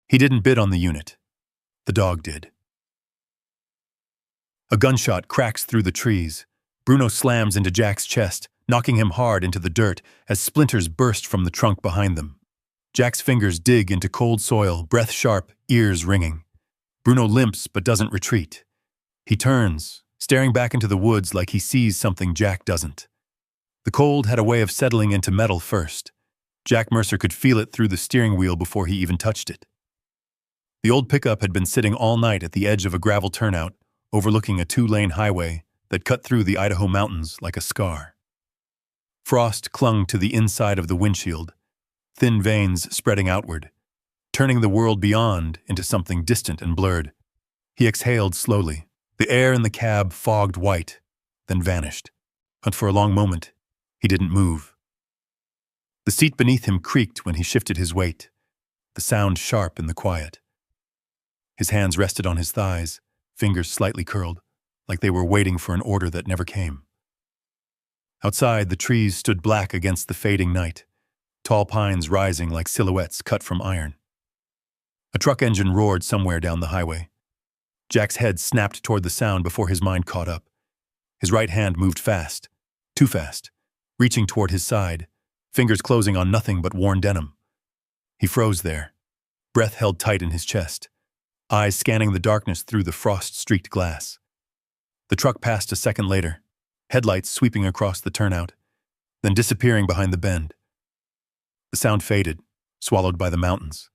He didn't bid on the unit. The dog did. A gunshot cracks through the trees. Bruno slams into Jack's chest, knocking him hard into the dirt as splinters burst from the trunk behind them. Jack's fingers dig into cold soil, breath sharp, ears ringing. Bruno limps but doesn't retreat. He turns, staring back into the woods like he sees something Jack doesn't. The cold had a way of settling into metal first. Jack Mercer could feel it through the steering wheel before he even touched it. The old pickup had been sitting all night at the edge of a gravel turnout, overlooking a 2-lane highway that cut through the Idaho mountains like a scar. Frost clung to the inside of the windshield, thin veins spreading outward, turning the world beyond into something distant and blurred. He exhaled slowly. The air in the cab fogged white, then vanished. But for a long moment, he didn't move. The seat beneath him creaked when he shifted his weight, the sound sharp in the quiet. His hands rested on his thighs, fingers slightly curled, like they were waiting for an order that never came. Outside, the trees stood black against the fading night, tall pines rising like silhouettes cut from iron. A truck engine roared somewhere down the highway. Jack's head snapped toward the sound before his mind caught up. His right hand moved fast, too fast, reaching toward his side, fingers closing on nothing but worn denim. He froze there, breath held tight in his chest, eyes scanning the darkness through the frost-streaked glass. The truck passed a second later, headlights sweeping across the turnout, then disappearing behind the bend. The sound faded, swallowed by the mountains.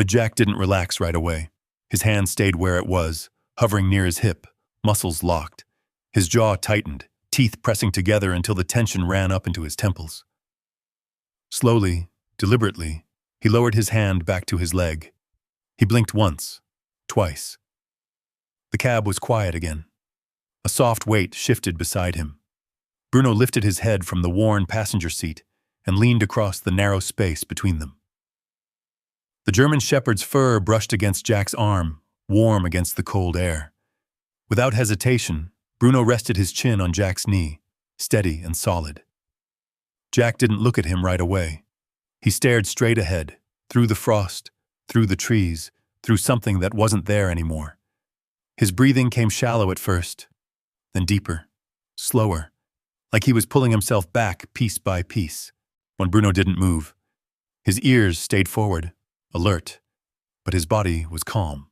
Jack didn't relax right away. His hand stayed where it was, hovering near his hip, muscles locked. His jaw tightened, teeth pressing together until the tension ran up into his temples. Slowly, deliberately, he lowered his hand back to his leg. He blinked once, twice. The cab was quiet again. A soft weight shifted beside him. Bruno lifted his head from the worn passenger seat and leaned across the narrow space between them. The German shepherd's fur brushed against Jack's arm, warm against the cold air. Without hesitation, Bruno rested his chin on Jack's knee, steady and solid. Jack didn't look at him right away. He stared straight ahead, through the frost, through the trees, through something that wasn't there anymore. His breathing came shallow at first, then deeper, slower, like he was pulling himself back piece by piece. When Bruno didn't move, his ears stayed forward, alert, but his body was calm.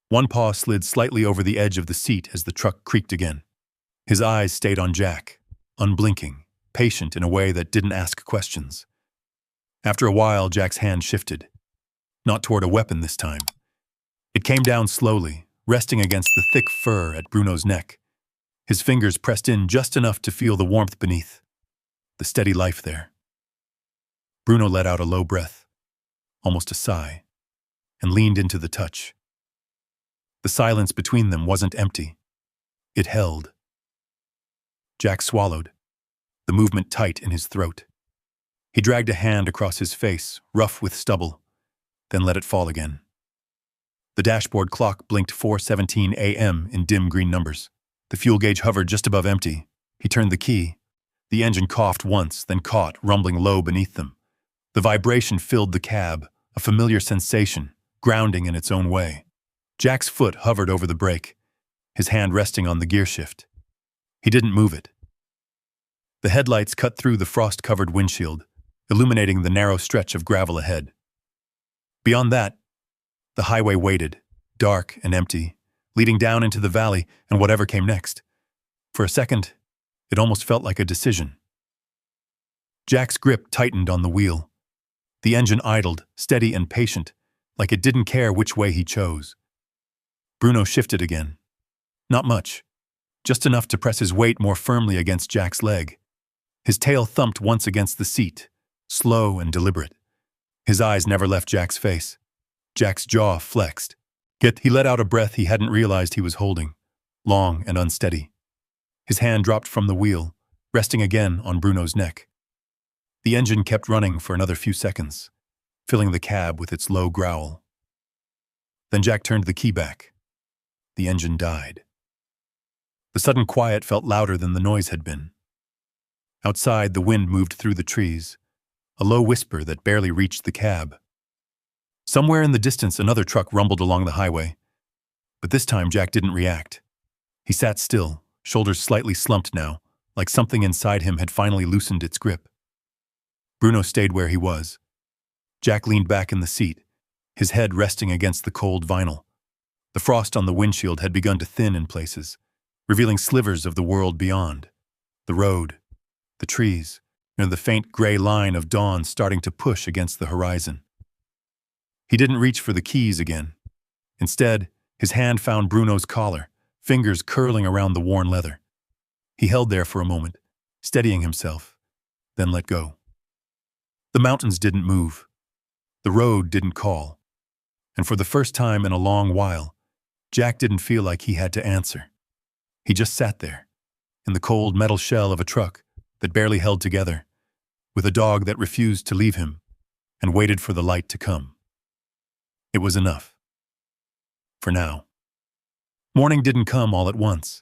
One paw slid slightly over the edge of the seat as the truck creaked again. His eyes stayed on Jack, unblinking, patient in a way that didn't ask questions. After a while, Jack's hand shifted, not toward a weapon this time. It came down slowly, resting against the thick fur at Bruno's neck. His fingers pressed in just enough to feel the warmth beneath, the steady life there. Bruno let out a low breath, almost a sigh, and leaned into the touch. The silence between them wasn't empty. It held. Jack swallowed, the movement tight in his throat. He dragged a hand across his face, rough with stubble, then let it fall again. The dashboard clock blinked 4:17 a.m. in dim green numbers. The fuel gauge hovered just above empty. He turned the key. The engine coughed once, then caught, rumbling low beneath them. The vibration filled the cab, a familiar sensation, grounding in its own way. Jack's foot hovered over the brake, his hand resting on the gear shift. He didn't move it. The headlights cut through the frost-covered windshield, illuminating the narrow stretch of gravel ahead. Beyond that, the highway waited, dark and empty, leading down into the valley and whatever came next. For a second, it almost felt like a decision. Jack's grip tightened on the wheel. The engine idled, steady and patient, like it didn't care which way he chose. Bruno shifted again. Not much, just enough to press his weight more firmly against Jack's leg. His tail thumped once against the seat, slow and deliberate. His eyes never left Jack's face. Jack's jaw flexed. Yet he let out a breath he hadn't realized he was holding, long and unsteady. His hand dropped from the wheel, resting again on Bruno's neck. The engine kept running for another few seconds, filling the cab with its low growl. Then Jack turned the key back. The engine died. The sudden quiet felt louder than the noise had been. Outside, the wind moved through the trees, a low whisper that barely reached the cab. Somewhere in the distance, another truck rumbled along the highway. But this time, Jack didn't react. He sat still, shoulders slightly slumped now, like something inside him had finally loosened its grip. Bruno stayed where he was. Jack leaned back in the seat, his head resting against the cold vinyl. The frost on the windshield had begun to thin in places, revealing slivers of the world beyond. The road, the trees, and the faint gray line of dawn starting to push against the horizon. He didn't reach for the keys again. Instead, his hand found Bruno's collar, fingers curling around the worn leather. He held there for a moment, steadying himself, then let go. The mountains didn't move. The road didn't call. And for the first time in a long while, Jack didn't feel like he had to answer. He just sat there, in the cold metal shell of a truck that barely held together, with a dog that refused to leave him, and waited for the light to come. It was enough. For now. Morning didn't come all at once.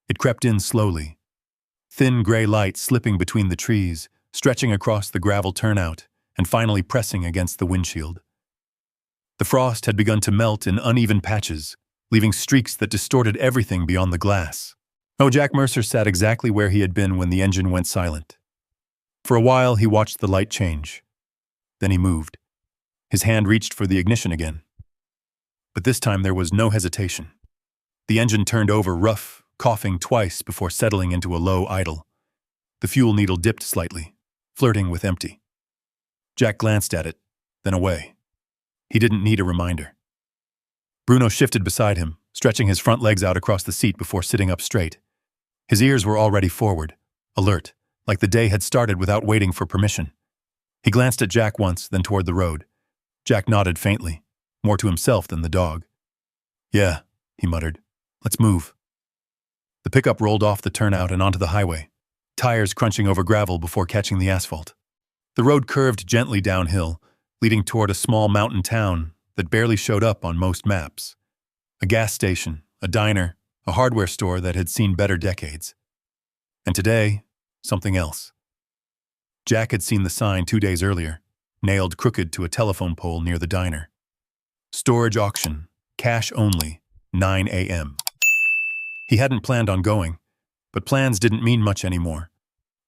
It crept in slowly. Thin gray light slipping between the trees, stretching across the gravel turnout, and finally pressing against the windshield. The frost had begun to melt in uneven patches, leaving streaks that distorted everything beyond the glass. Oh, Jack Mercer sat exactly where he had been when the engine went silent. For a while, he watched the light change. Then he moved. His hand reached for the ignition again. But this time there was no hesitation. The engine turned over rough, coughing twice before settling into a low idle. The fuel needle dipped slightly, flirting with empty. Jack glanced at it, then away. He didn't need a reminder. Bruno shifted beside him, stretching his front legs out across the seat before sitting up straight. His ears were already forward, alert, like the day had started without waiting for permission. He glanced at Jack once, then toward the road. Jack nodded faintly, more to himself than the dog. "Yeah," he muttered. "Let's move." The pickup rolled off the turnout and onto the highway, tires crunching over gravel before catching the asphalt. The road curved gently downhill, leading toward a small mountain town that barely showed up on most maps. A gas station, a diner, a hardware store that had seen better decades. And today, something else. Jack had seen the sign 2 days earlier, nailed crooked to a telephone pole near the diner. Storage auction, cash only, 9 a.m. He hadn't planned on going, but plans didn't mean much anymore.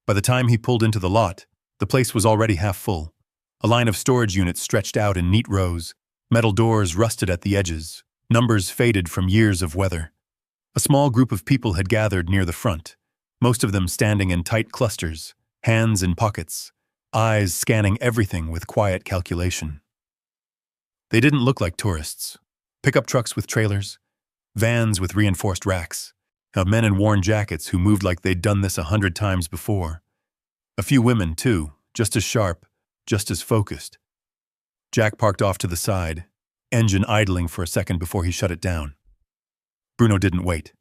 By the time he pulled into the lot, the place was already half full. A line of storage units stretched out in neat rows, metal doors rusted at the edges, numbers faded from years of weather. A small group of people had gathered near the front, most of them standing in tight clusters, hands in pockets, eyes scanning everything with quiet calculation. They didn't look like tourists. Pickup trucks with trailers, vans with reinforced racks, men in worn jackets who moved like they'd done this 100 times before. A few women, too, just as sharp, just as focused. Jack parked off to the side, engine idling for a second before he shut it down. Bruno didn't wait.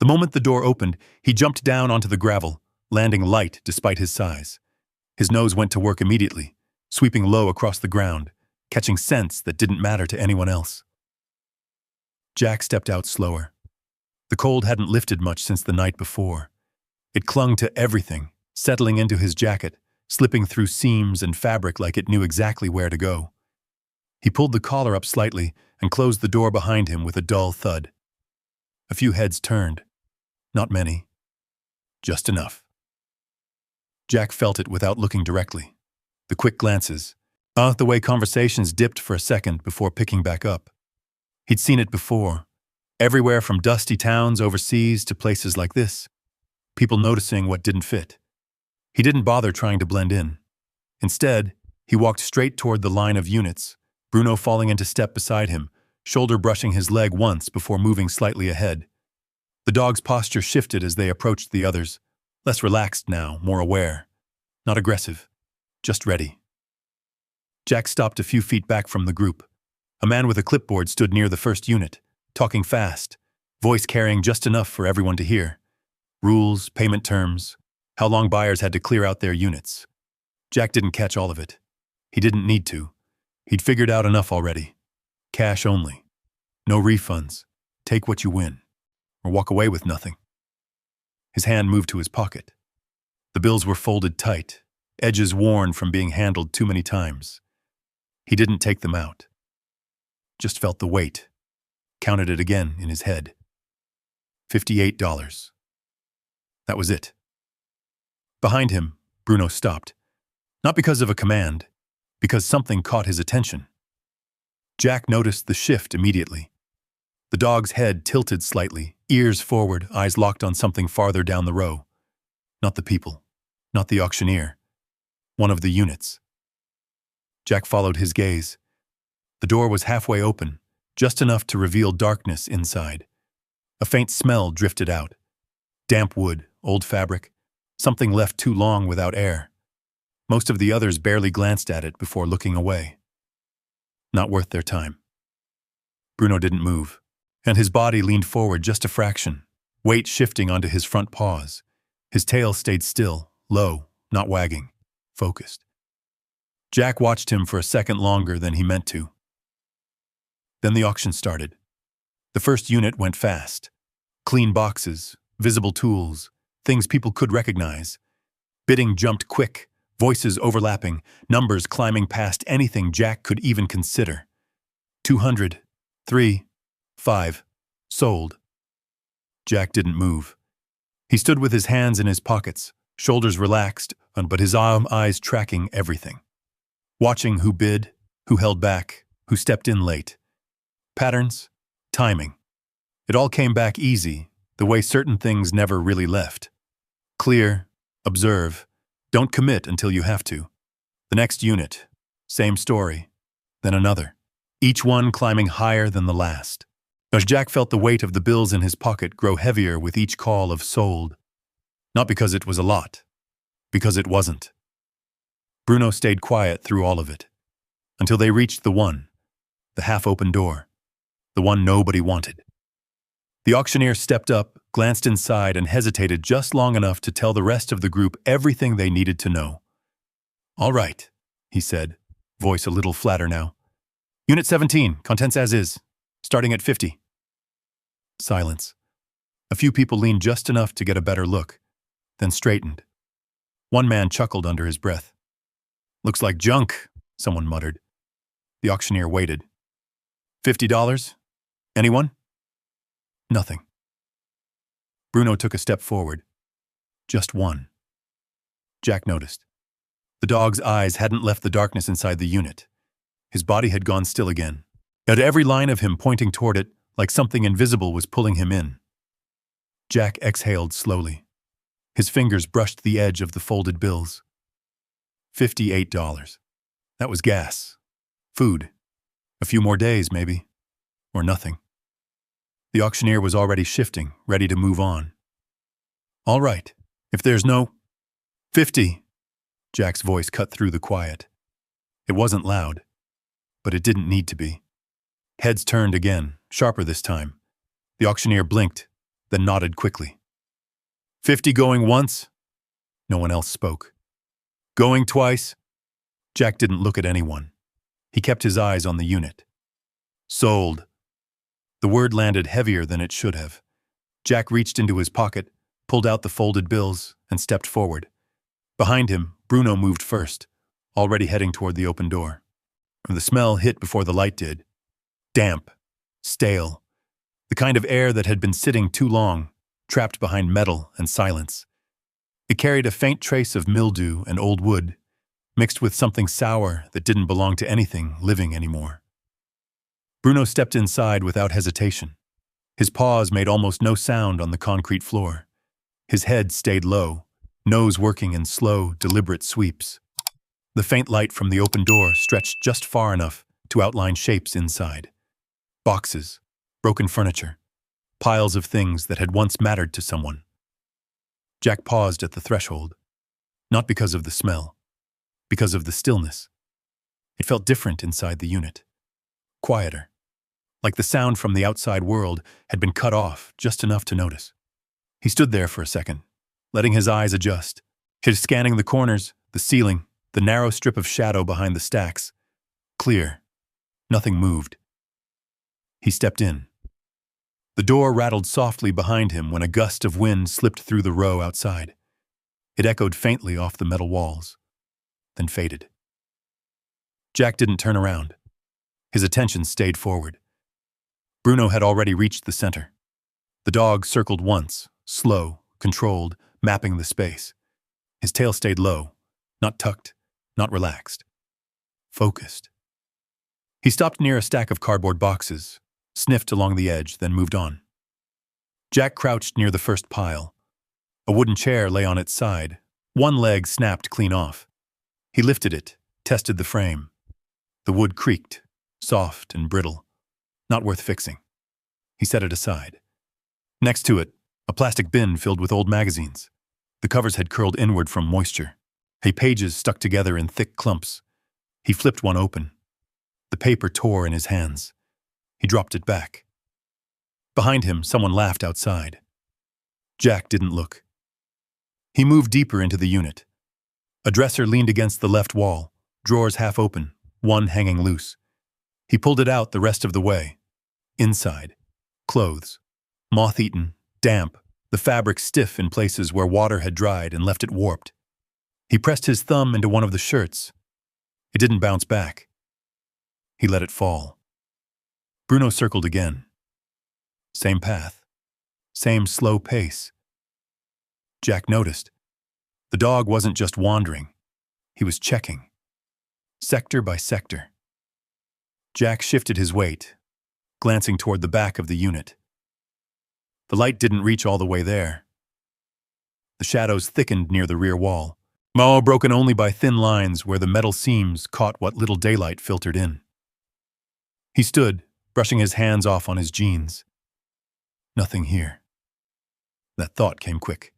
The moment the door opened, he jumped down onto the gravel, landing light despite his size. His nose went to work immediately, sweeping low across the ground, catching scents that didn't matter to anyone else. Jack stepped out slower. The cold hadn't lifted much since the night before. It clung to everything, settling into his jacket, slipping through seams and fabric like it knew exactly where to go. He pulled the collar up slightly and closed the door behind him with a dull thud. A few heads turned. Not many. Just enough. Jack felt it without looking directly. The quick glances. The way conversations dipped for a second before picking back up. He'd seen it before. Everywhere from dusty towns overseas to places like this. People noticing what didn't fit. He didn't bother trying to blend in. Instead, he walked straight toward the line of units, Bruno falling into step beside him, shoulder brushing his leg once before moving slightly ahead. The dog's posture shifted as they approached the others, less relaxed now, more aware. Not aggressive, just ready. Jack stopped a few feet back from the group. A man with a clipboard stood near the first unit, talking fast, voice carrying just enough for everyone to hear. Rules, payment terms, how long buyers had to clear out their units. Jack didn't catch all of it. He didn't need to. He'd figured out enough already. Cash only. No refunds. Take what you win. Or walk away with nothing. His hand moved to his pocket. The bills were folded tight, edges worn from being handled too many times. He didn't take them out. Just felt the weight. Counted it again in his head. $58. That was it. Behind him, Bruno stopped. Not because of a command, because something caught his attention. Jack noticed the shift immediately. The dog's head tilted slightly, ears forward, eyes locked on something farther down the row. Not the people, not the auctioneer. One of the units. Jack followed his gaze. The door was halfway open, just enough to reveal darkness inside. A faint smell drifted out. Damp wood, old fabric, something left too long without air. Most of the others barely glanced at it before looking away. Not worth their time. Bruno didn't move, and his body leaned forward just a fraction, weight shifting onto his front paws. His tail stayed still, low, not wagging, focused. Jack watched him for a second longer than he meant to. Then the auction started. The first unit went fast. Clean boxes, visible tools, things people could recognize. Bidding jumped quick, voices overlapping, numbers climbing past anything Jack could even consider. 200, 3, 5, sold. Jack didn't move. He stood with his hands in his pockets, shoulders relaxed, but his eyes tracking everything. Watching who bid, who held back, who stepped in late. Patterns, timing. It all came back easy, the way certain things never really left. Clear, observe, don't commit until you have to. The next unit, same story, then another, each one climbing higher than the last. As Jack felt the weight of the bills in his pocket grow heavier with each call of sold. Not because it was a lot, because it wasn't. Bruno stayed quiet through all of it, until they reached the half-open door, the one nobody wanted. The auctioneer stepped up, glanced inside, and hesitated just long enough to tell the rest of the group everything they needed to know. "All right," he said, voice a little flatter now. "Unit 17, contents as is, starting at 50. Silence. A few people leaned just enough to get a better look, then straightened. One man chuckled under his breath. "Looks like junk," someone muttered. The auctioneer waited. $50? Anyone? Nothing. Bruno took a step forward. Just one. Jack noticed. The dog's eyes hadn't left the darkness inside the unit. His body had gone still again. At every line of him pointing toward it, like something invisible was pulling him in. Jack exhaled slowly. His fingers brushed the edge of the folded bills. $58. That was gas. Food. A few more days, maybe. Or nothing. The auctioneer was already shifting, ready to move on. "All right, if there's no—" "50!" Jack's voice cut through the quiet. It wasn't loud, but it didn't need to be. Heads turned again, sharper this time. The auctioneer blinked, then nodded quickly. "50 going once?" No one else spoke. "Going twice?" Jack didn't look at anyone. He kept his eyes on the unit. "Sold." The word landed heavier than it should have. Jack reached into his pocket, pulled out the folded bills, and stepped forward. Behind him, Bruno moved first, already heading toward the open door. The smell hit before the light did. Damp, stale, the kind of air that had been sitting too long, trapped behind metal and silence. It carried a faint trace of mildew and old wood, mixed with something sour that didn't belong to anything living anymore. Bruno stepped inside without hesitation. His paws made almost no sound on the concrete floor. His head stayed low, nose working in slow, deliberate sweeps. The faint light from the open door stretched just far enough to outline shapes inside. Boxes, broken furniture, piles of things that had once mattered to someone. Jack paused at the threshold, not because of the smell, because of the stillness. It felt different inside the unit, quieter, like the sound from the outside world had been cut off just enough to notice. He stood there for a second, letting his eyes adjust, scanning the corners, the ceiling, the narrow strip of shadow behind the stacks. Clear. Nothing moved. He stepped in. The door rattled softly behind him when a gust of wind slipped through the row outside. It echoed faintly off the metal walls, then faded. Jack didn't turn around. His attention stayed forward. Bruno had already reached the center. The dog circled once, slow, controlled, mapping the space. His tail stayed low, not tucked, not relaxed. Focused. He stopped near a stack of cardboard boxes, sniffed along the edge, then moved on. Jack crouched near the first pile. A wooden chair lay on its side. One leg snapped clean off. He lifted it, tested the frame. The wood creaked, soft and brittle. Not worth fixing. He set it aside. Next to it, a plastic bin filled with old magazines. The covers had curled inward from moisture. Pages stuck together in thick clumps. He flipped one open. The paper tore in his hands. He dropped it back. Behind him, someone laughed outside. Jack didn't look. He moved deeper into the unit. A dresser leaned against the left wall, drawers half open, one hanging loose. He pulled it out the rest of the way. Inside, clothes. Moth-eaten, damp, the fabric stiff in places where water had dried and left it warped. He pressed his thumb into one of the shirts. It didn't bounce back. He let it fall. Bruno circled again. Same path. Same slow pace. Jack noticed. The dog wasn't just wandering. He was checking. Sector by sector. Jack shifted his weight, glancing toward the back of the unit. The light didn't reach all the way there. The shadows thickened near the rear wall, broken only by thin lines where the metal seams caught what little daylight filtered in. He stood, brushing his hands off on his jeans. Nothing here. That thought came quick.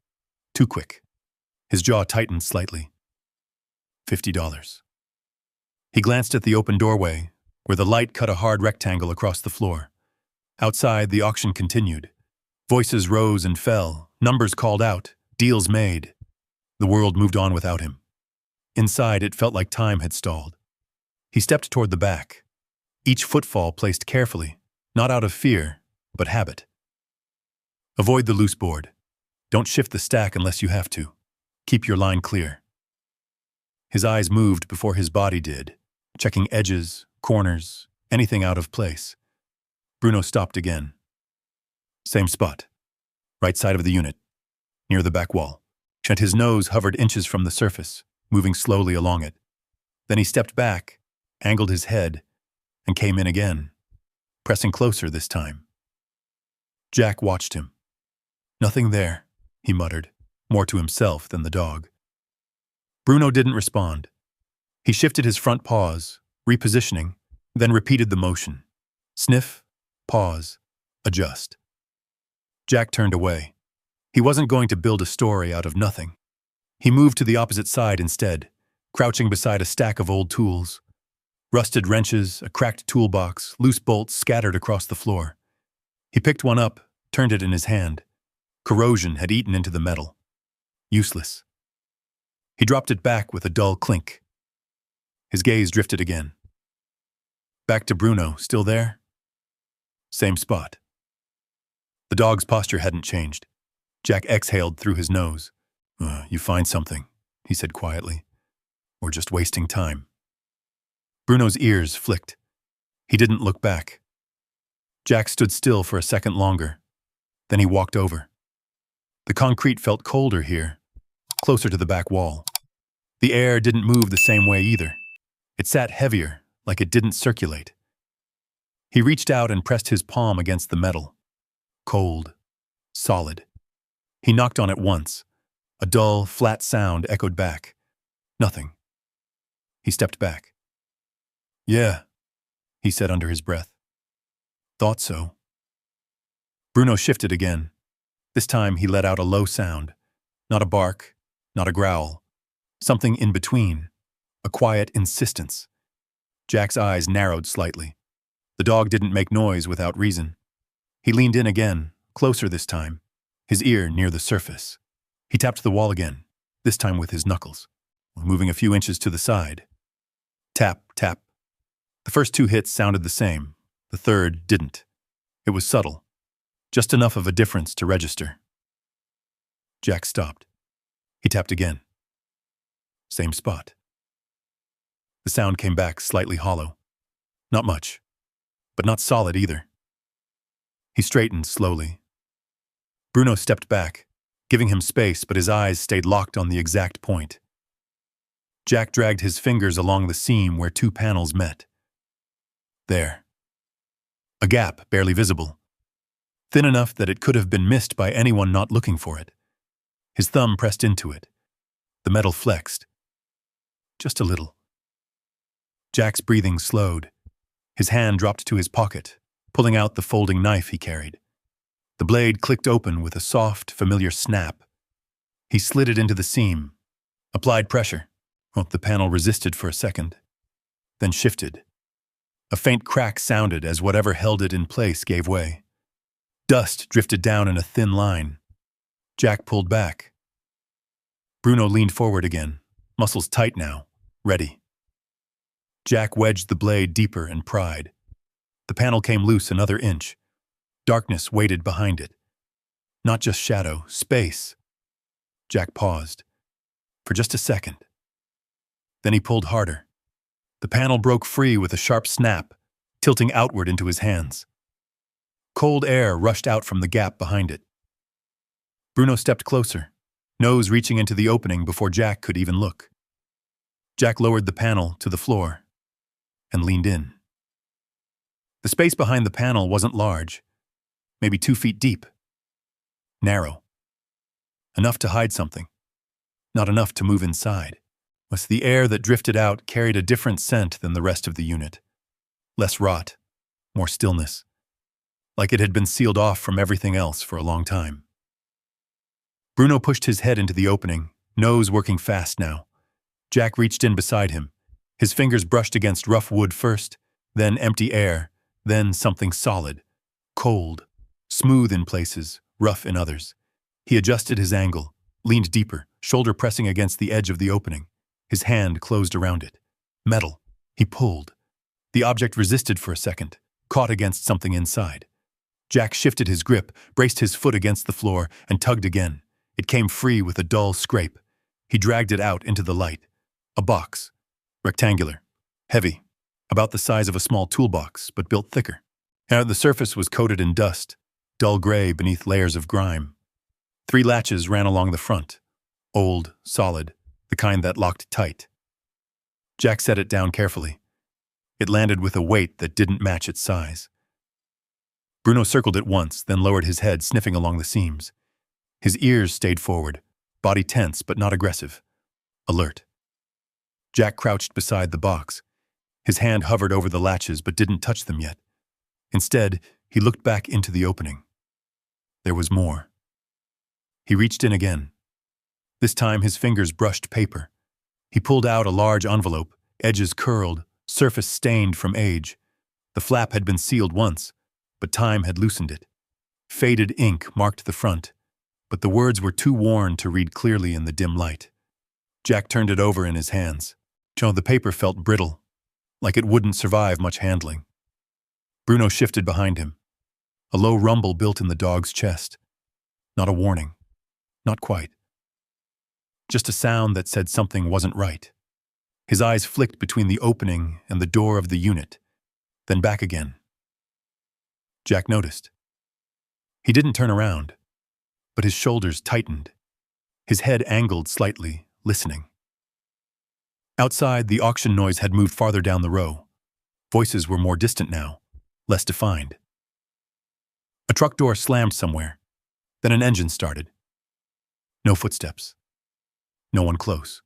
Too quick. His jaw tightened slightly. $50. He glanced at the open doorway, where the light cut a hard rectangle across the floor. Outside, the auction continued. Voices rose and fell, numbers called out, deals made. The world moved on without him. Inside, it felt like time had stalled. He stepped toward the back, each footfall placed carefully, not out of fear, but habit. Avoid the loose board. Don't shift the stack unless you have to. Keep your line clear. His eyes moved before his body did, checking edges, corners, anything out of place. Bruno stopped again. Same spot. Right side of the unit, near the back wall. His nose hovered inches from the surface, moving slowly along it. Then he stepped back, angled his head, and came in again, pressing closer this time. Jack watched him. Nothing there, he muttered, more to himself than the dog. Bruno didn't respond. He shifted his front paws, repositioning, then repeated the motion. Sniff, pause, adjust. Jack turned away. He wasn't going to build a story out of nothing. He moved to the opposite side instead, crouching beside a stack of old tools. Rusted wrenches, a cracked toolbox, loose bolts scattered across the floor. He picked one up, turned it in his hand. Corrosion had eaten into the metal. Useless. He dropped it back with a dull clink. His gaze drifted again. Back to Bruno, still there? Same spot. The dog's posture hadn't changed. Jack exhaled through his nose. You find something, he said quietly. We're just wasting time. Bruno's ears flicked. He didn't look back. Jack stood still for a second longer. Then he walked over. The concrete felt colder here, closer to the back wall. The air didn't move the same way either. It sat heavier, like it didn't circulate. He reached out and pressed his palm against the metal. Cold. Solid. He knocked on it once. A dull, flat sound echoed back. Nothing. He stepped back. Yeah, he said under his breath. Thought so. Bruno shifted again. This time he let out a low sound. Not a bark, not a growl. Something in between. A quiet insistence. Jack's eyes narrowed slightly. The dog didn't make noise without reason. He leaned in again, closer this time, his ear near the surface. He tapped the wall again, this time with his knuckles, moving a few inches to the side. Tap, tap. The first two hits sounded the same. The third didn't. It was subtle, just enough of a difference to register. Jack stopped. He tapped again. Same spot. The sound came back slightly hollow. Not much, but not solid either. He straightened slowly. Bruno stepped back, giving him space, but his eyes stayed locked on the exact point. Jack dragged his fingers along the seam where two panels met. There. A gap, barely visible. Thin enough that it could have been missed by anyone not looking for it. His thumb pressed into it. The metal flexed. Just a little. Jack's breathing slowed. His hand dropped to his pocket, pulling out the folding knife he carried. The blade clicked open with a soft, familiar snap. He slid it into the seam, applied pressure. The panel resisted for a second, then shifted. A faint crack sounded as whatever held it in place gave way. Dust drifted down in a thin line. Jack pulled back. Bruno leaned forward again, muscles tight now, ready. Jack wedged the blade deeper and pried. The panel came loose another inch. Darkness waited behind it. Not just shadow, space. Jack paused. For just a second. Then he pulled harder. The panel broke free with a sharp snap, tilting outward into his hands. Cold air rushed out from the gap behind it. Bruno stepped closer, nose reaching into the opening before Jack could even look. Jack lowered the panel to the floor and leaned in. The space behind the panel wasn't large, maybe 2 feet deep. Narrow. Enough to hide something, not enough to move inside. The air that drifted out carried a different scent than the rest of the unit. Less rot, more stillness. Like it had been sealed off from everything else for a long time. Bruno pushed his head into the opening, nose working fast now. Jack reached in beside him. His fingers brushed against rough wood first, then empty air, then something solid. Cold, smooth in places, rough in others. He adjusted his angle, leaned deeper, shoulder pressing against the edge of the opening. His hand closed around it. Metal. He pulled. The object resisted for a second, caught against something inside. Jack shifted his grip, braced his foot against the floor, and tugged again. It came free with a dull scrape. He dragged it out into the light. A box. Rectangular. Heavy. About the size of a small toolbox, but built thicker. The surface was coated in dust, dull gray beneath layers of grime. 3 latches ran along the front. Old, solid. The kind that locked tight. Jack set it down carefully. It landed with a weight that didn't match its size. Bruno circled it once, then lowered his head, sniffing along the seams. His ears stayed forward, body tense but not aggressive. Alert. Jack crouched beside the box. His hand hovered over the latches but didn't touch them yet. Instead, he looked back into the opening. There was more. He reached in again. This time his fingers brushed paper. He pulled out a large envelope, edges curled, surface stained from age. The flap had been sealed once, but time had loosened it. Faded ink marked the front, but the words were too worn to read clearly in the dim light. Jack turned it over in his hands. The paper felt brittle, like it wouldn't survive much handling. Bruno shifted behind him. A low rumble built in the dog's chest. Not a warning. Not quite. Just a sound that said something wasn't right. His eyes flicked between the opening and the door of the unit, then back again. Jack noticed. He didn't turn around, but his shoulders tightened. His head angled slightly, listening. Outside, the auction noise had moved farther down the row. Voices were more distant now, less defined. A truck door slammed somewhere. Then an engine started. No footsteps. No one close.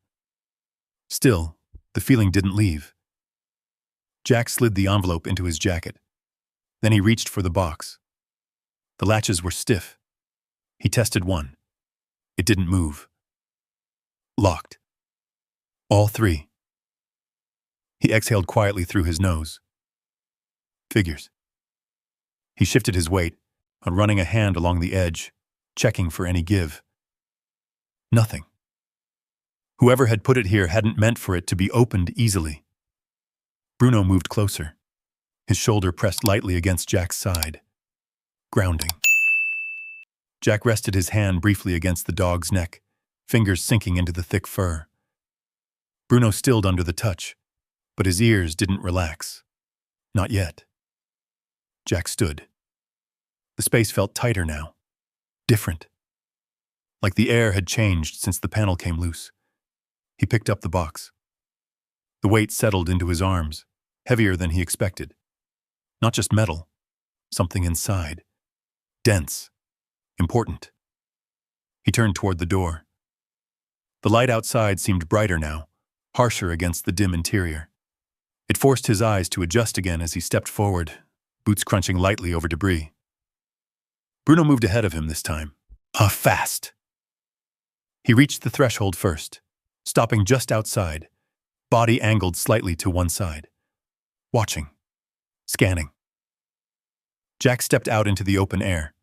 Still, the feeling didn't leave. Jack slid the envelope into his jacket. Then he reached for the box. The latches were stiff. He tested one. It didn't move. Locked. All 3. He exhaled quietly through his nose. Figures. He shifted his weight, running a hand along the edge, checking for any give. Nothing. Whoever had put it here hadn't meant for it to be opened easily. Bruno moved closer. His shoulder pressed lightly against Jack's side. Grounding. Jack rested his hand briefly against the dog's neck, fingers sinking into the thick fur. Bruno stilled under the touch. But his ears didn't relax. Not yet. Jack stood. The space felt tighter now. Different. Like the air had changed since the panel came loose. He picked up the box. The weight settled into his arms, heavier than he expected. Not just metal. Something inside. Dense. Important. He turned toward the door. The light outside seemed brighter now, harsher against the dim interior. It forced his eyes to adjust again as he stepped forward, boots crunching lightly over debris. Bruno moved ahead of him this time. Fast. He reached the threshold first, stopping just outside, body angled slightly to one side. Watching. Scanning. Jack stepped out into the open air.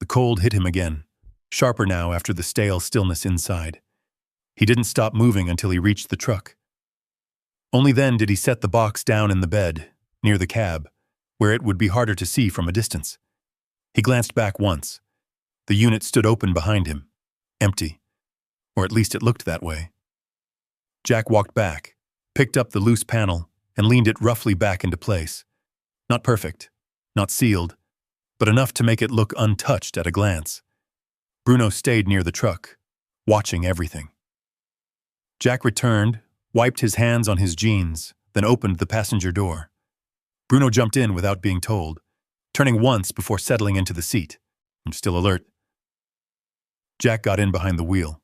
The cold hit him again, sharper now after the stale stillness inside. He didn't stop moving until he reached the truck. Only then did he set the box down in the bed, near the cab, where it would be harder to see from a distance. He glanced back once. The unit stood open behind him, empty, or at least it looked that way. Jack walked back, picked up the loose panel, and leaned it roughly back into place. Not perfect, not sealed, but enough to make it look untouched at a glance. Bruno stayed near the truck, watching everything. Jack returned, wiped his hands on his jeans, then opened the passenger door. Bruno jumped in without being told, turning once before settling into the seat. Still alert. Jack got in behind the wheel.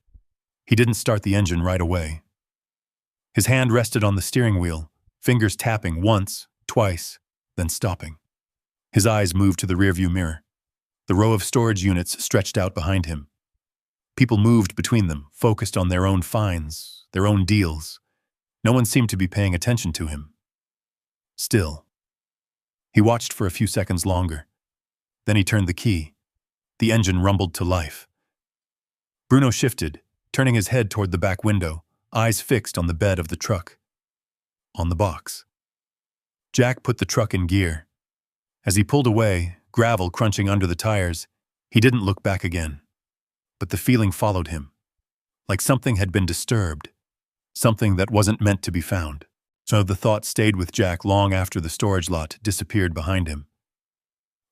He didn't start the engine right away. His hand rested on the steering wheel, fingers tapping once, twice, then stopping. His eyes moved to the rearview mirror. The row of storage units stretched out behind him. People moved between them, focused on their own finds, their own deals. No one seemed to be paying attention to him. Still. He watched for a few seconds longer. Then he turned the key. The engine rumbled to life. Bruno shifted, turning his head toward the back window, eyes fixed on the bed of the truck. On the box. Jack put the truck in gear. As he pulled away, gravel crunching under the tires, he didn't look back again. But the feeling followed him. Like something had been disturbed. Something that wasn't meant to be found. So the thought stayed with Jack long after the storage lot disappeared behind him.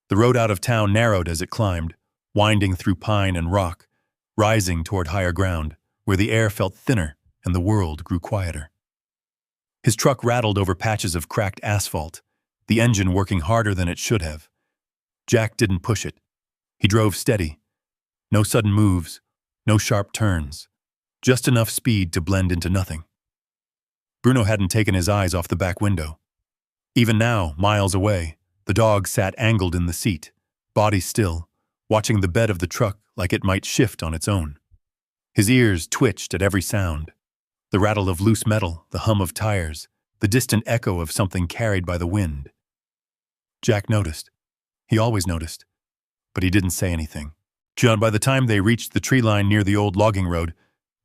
The road out of town narrowed as it climbed, winding through pine and rock, rising toward higher ground, where the air felt thinner and the world grew quieter. His truck rattled over patches of cracked asphalt, the engine working harder than it should have. Jack didn't push it. He drove steady. No sudden moves, no sharp turns, just enough speed to blend into nothing. Bruno hadn't taken his eyes off the back window. Even now, miles away, the dog sat angled in the seat, body still, watching the bed of the truck like it might shift on its own. His ears twitched at every sound. The rattle of loose metal, the hum of tires, the distant echo of something carried by the wind. Jack noticed. He always noticed. But he didn't say anything. By the time they reached the tree line near the old logging road,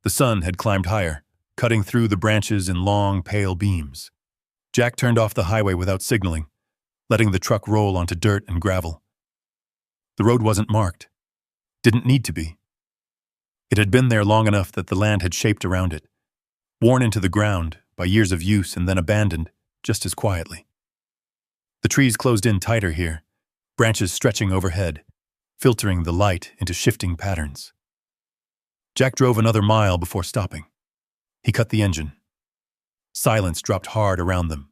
the sun had climbed higher, cutting through the branches in long, pale beams. Jack turned off the highway without signaling, letting the truck roll onto dirt and gravel. The road wasn't marked. Didn't need to be. It had been there long enough that the land had shaped around it, worn into the ground by years of use and then abandoned just as quietly. The trees closed in tighter here, branches stretching overhead, filtering the light into shifting patterns. Jack drove another mile before stopping. He cut the engine. Silence dropped hard around them.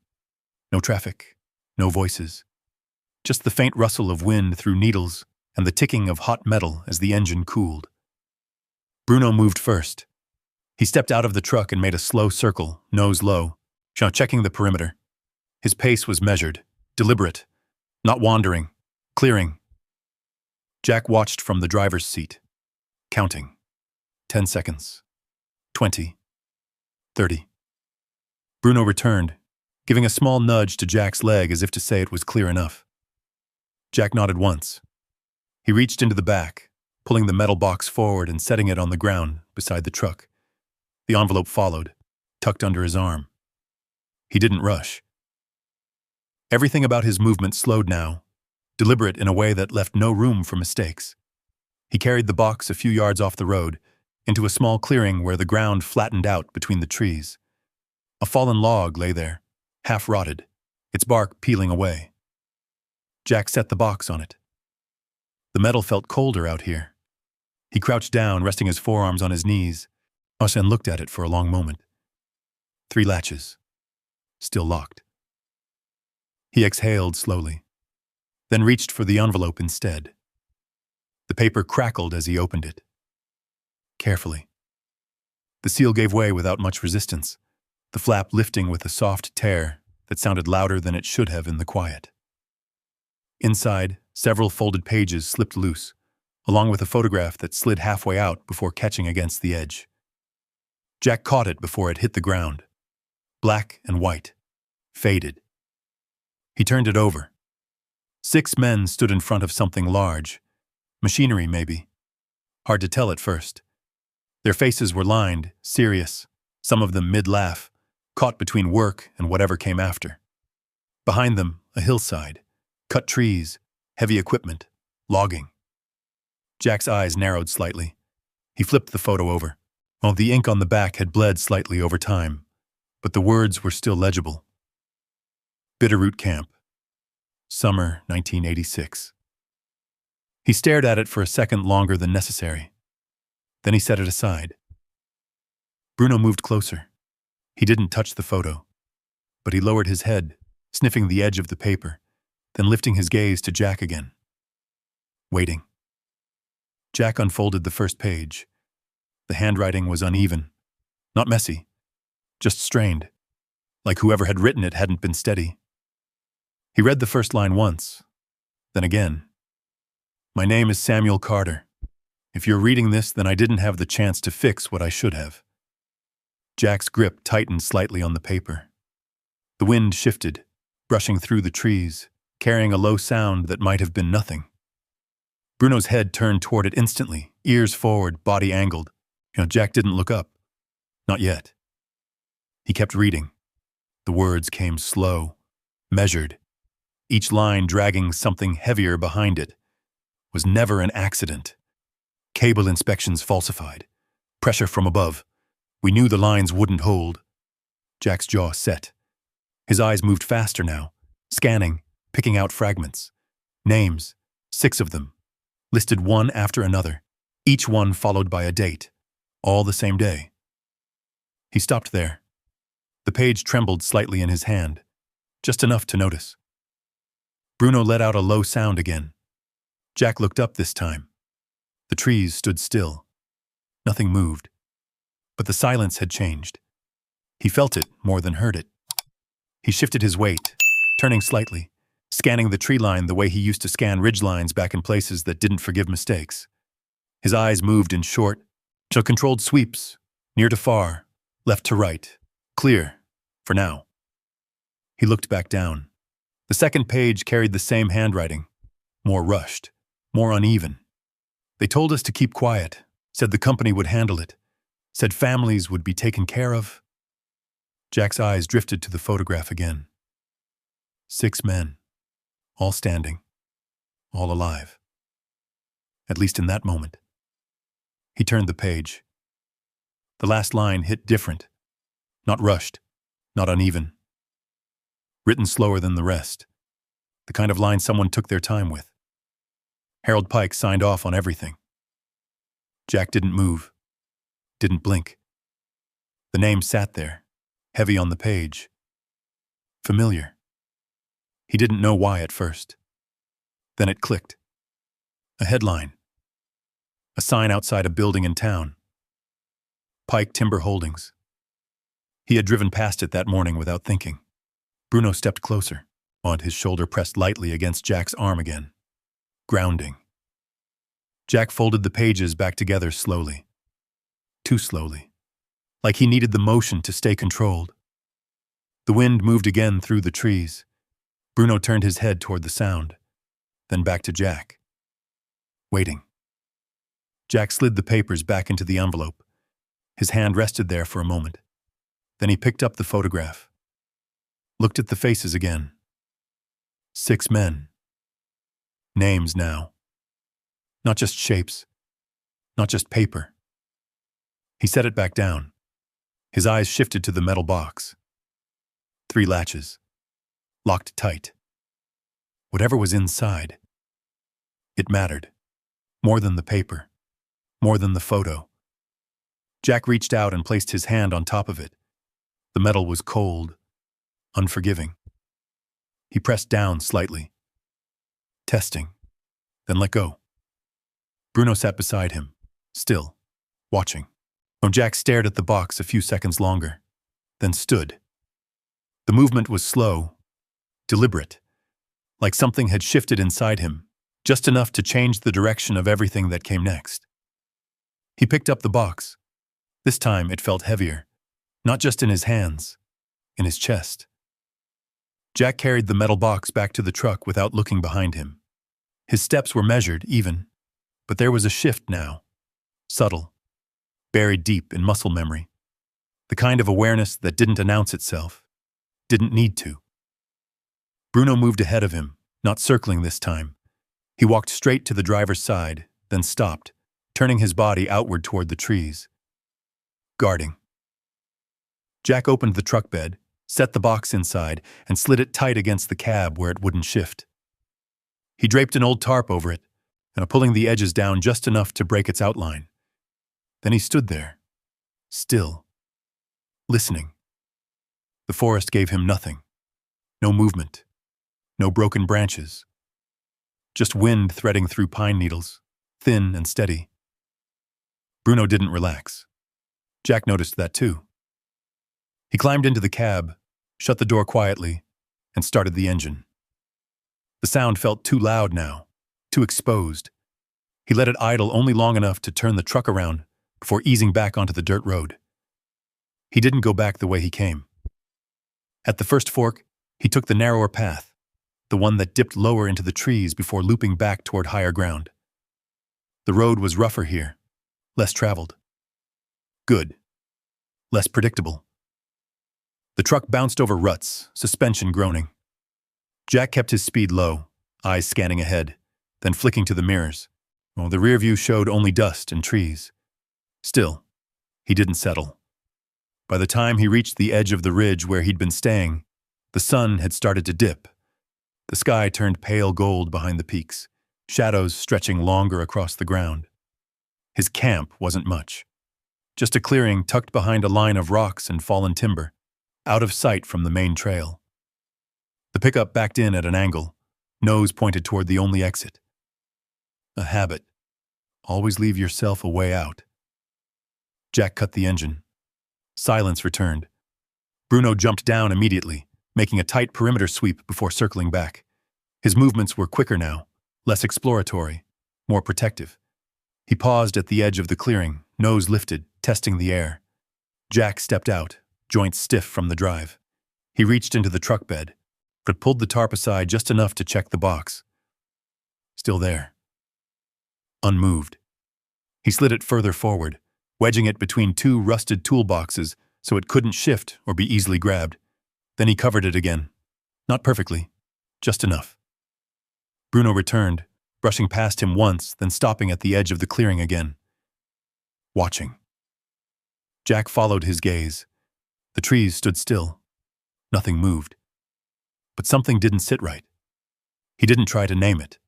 No traffic, no voices. Just the faint rustle of wind through needles and the ticking of hot metal as the engine cooled. Bruno moved first. He stepped out of the truck and made a slow circle, nose low, checking the perimeter. His pace was measured, deliberate, not wandering, clearing. Jack watched from the driver's seat, counting. 10 seconds. 20. 30. Bruno returned, giving a small nudge to Jack's leg as if to say it was clear enough. Jack nodded once. He reached into the back, pulling the metal box forward and setting it on the ground beside the truck. The envelope followed, tucked under his arm. He didn't rush. Everything about his movement slowed now, deliberate in a way that left no room for mistakes. He carried the box a few yards off the road, into a small clearing where the ground flattened out between the trees. A fallen log lay there, half-rotted, its bark peeling away. Jack set the box on it. The metal felt colder out here. He crouched down, resting his forearms on his knees, and looked at it for a long moment. 3 latches, still locked. He exhaled slowly, then reached for the envelope instead. The paper crackled as he opened it. Carefully. The seal gave way without much resistance, the flap lifting with a soft tear that sounded louder than it should have in the quiet. Inside, several folded pages slipped loose, along with a photograph that slid halfway out before catching against the edge. Jack caught it before it hit the ground. Black and white, faded. He turned it over. 6 men stood in front of something large. Machinery, maybe. Hard to tell at first. Their faces were lined, serious, some of them mid-laugh, caught between work and whatever came after. Behind them, a hillside, cut trees, heavy equipment, logging. Jack's eyes narrowed slightly. He flipped the photo over. The ink on the back had bled slightly over time, but the words were still legible. Bitterroot Camp. Summer 1986. He stared at it for a second longer than necessary. Then he set it aside. Bruno moved closer. He didn't touch the photo, but he lowered his head, sniffing the edge of the paper, then lifting his gaze to Jack again. Waiting. Jack unfolded the first page. The handwriting was uneven, not messy, just strained, like whoever had written it hadn't been steady. He read the first line once, then again. My name is Samuel Carter. If you're reading this, then I didn't have the chance to fix what I should have. Jack's grip tightened slightly on the paper. The wind shifted, brushing through the trees, carrying a low sound that might have been nothing. Bruno's head turned toward it instantly, ears forward, body angled. Jack didn't look up. Not yet. He kept reading. The words came slow, measured, each line dragging something heavier behind it. Was never an accident. Cable inspections falsified. Pressure from above. We knew the lines wouldn't hold. Jack's jaw set. His eyes moved faster now, scanning, picking out fragments. Names, 6 of them, listed one after another, each one followed by a date, all the same day. He stopped there. The page trembled slightly in his hand, just enough to notice. Bruno let out a low sound again. Jack looked up this time. The trees stood still. Nothing moved. But the silence had changed. He felt it more than heard it. He shifted his weight, turning slightly, scanning the tree line the way he used to scan ridgelines back in places that didn't forgive mistakes. His eyes moved in short, controlled sweeps, near to far, left to right, clear, for now. He looked back down. The second page carried the same handwriting, more rushed, more uneven. They told us to keep quiet, said the company would handle it, said families would be taken care of. Jack's eyes drifted to the photograph again. 6 men, all standing, all alive. At least in that moment. He turned the page. The last line hit different, not rushed, not uneven. Written slower than the rest, the kind of line someone took their time with. Harold Pike signed off on everything. Jack didn't move, didn't blink. The name sat there, heavy on the page. Familiar. He didn't know why at first. Then it clicked. A headline. A sign outside a building in town. Pike Timber Holdings. He had driven past it that morning without thinking. Bruno stepped closer, and his shoulder pressed lightly against Jack's arm again. Grounding. Jack folded the pages back together slowly. Too slowly. Like he needed the motion to stay controlled. The wind moved again through the trees. Bruno turned his head toward the sound, then back to Jack. Waiting. Jack slid the papers back into the envelope. His hand rested there for a moment. Then he picked up the photograph. Looked at the faces again. 6 men. Names now. Not just shapes. Not just paper. He set it back down. His eyes shifted to the metal box. 3 latches. Locked tight. Whatever was inside. It mattered. More than the paper. More than the photo. Jack reached out and placed his hand on top of it. The metal was cold, unforgiving. He pressed down slightly. Testing. Then let go. Bruno sat beside him, still, watching. Jack stared at the box a few seconds longer, then stood. The movement was slow, deliberate, like something had shifted inside him, just enough to change the direction of everything that came next. He picked up the box. This time it felt heavier, not just in his hands, in his chest. Jack carried the metal box back to the truck without looking behind him. His steps were measured, even, but there was a shift now, subtle, buried deep in muscle memory, the kind of awareness that didn't announce itself, didn't need to. Bruno moved ahead of him, not circling this time. He walked straight to the driver's side, then stopped, turning his body outward toward the trees. Guarding. Jack opened the truck bed, set the box inside, and slid it tight against the cab where it wouldn't shift. He draped an old tarp over it, pulling the edges down just enough to break its outline. Then he stood there, still, listening. The forest gave him nothing. No movement. No broken branches. Just wind threading through pine needles, thin and steady. Bruno didn't relax. Jack noticed that too. He climbed into the cab, shut the door quietly, and started the engine. The sound felt too loud now, too exposed. He let it idle only long enough to turn the truck around before easing back onto the dirt road. He didn't go back the way he came. At the first fork, he took the narrower path, the one that dipped lower into the trees before looping back toward higher ground. The road was rougher here, less traveled. Good. Less predictable. The truck bounced over ruts, suspension groaning. Jack kept his speed low, eyes scanning ahead, then flicking to the mirrors. The rear view showed only dust and trees. Still, he didn't settle. By the time he reached the edge of the ridge where he'd been staying, the sun had started to dip. The sky turned pale gold behind the peaks, shadows stretching longer across the ground. His camp wasn't much. Just a clearing tucked behind a line of rocks and fallen timber, out of sight from the main trail. The pickup backed in at an angle, nose pointed toward the only exit. A habit. Always leave yourself a way out. Jack cut the engine. Silence returned. Bruno jumped down immediately, making a tight perimeter sweep before circling back. His movements were quicker now, less exploratory, more protective. He paused at the edge of the clearing, nose lifted, testing the air. Jack stepped out, joints stiff from the drive. He reached into the truck bed, but pulled the tarp aside just enough to check the box. Still there. Unmoved. He slid it further forward, wedging it between 2 rusted toolboxes so it couldn't shift or be easily grabbed. Then he covered it again. Not perfectly, just enough. Bruno returned, brushing past him once, then stopping at the edge of the clearing again. Watching. Jack followed his gaze. The trees stood still. Nothing moved. But something didn't sit right. He didn't try to name it.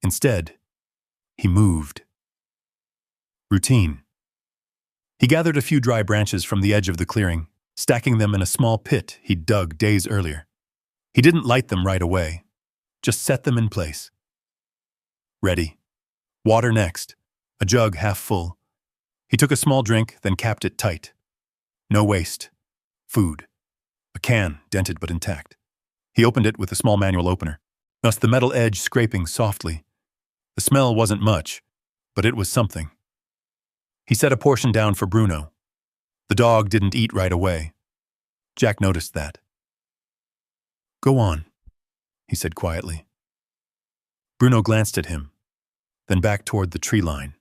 Instead, he moved. Routine. He gathered a few dry branches from the edge of the clearing, stacking them in a small pit he'd dug days earlier. He didn't light them right away, just set them in place. Ready. Water next, a jug half full. He took a small drink, then capped it tight. No waste. Food. A can, dented but intact. He opened it with a small manual opener, thus the metal edge scraping softly. The smell wasn't much, but it was something. He set a portion down for Bruno. The dog didn't eat right away. Jack noticed that. "Go on," he said quietly. Bruno glanced at him, then back toward the tree line.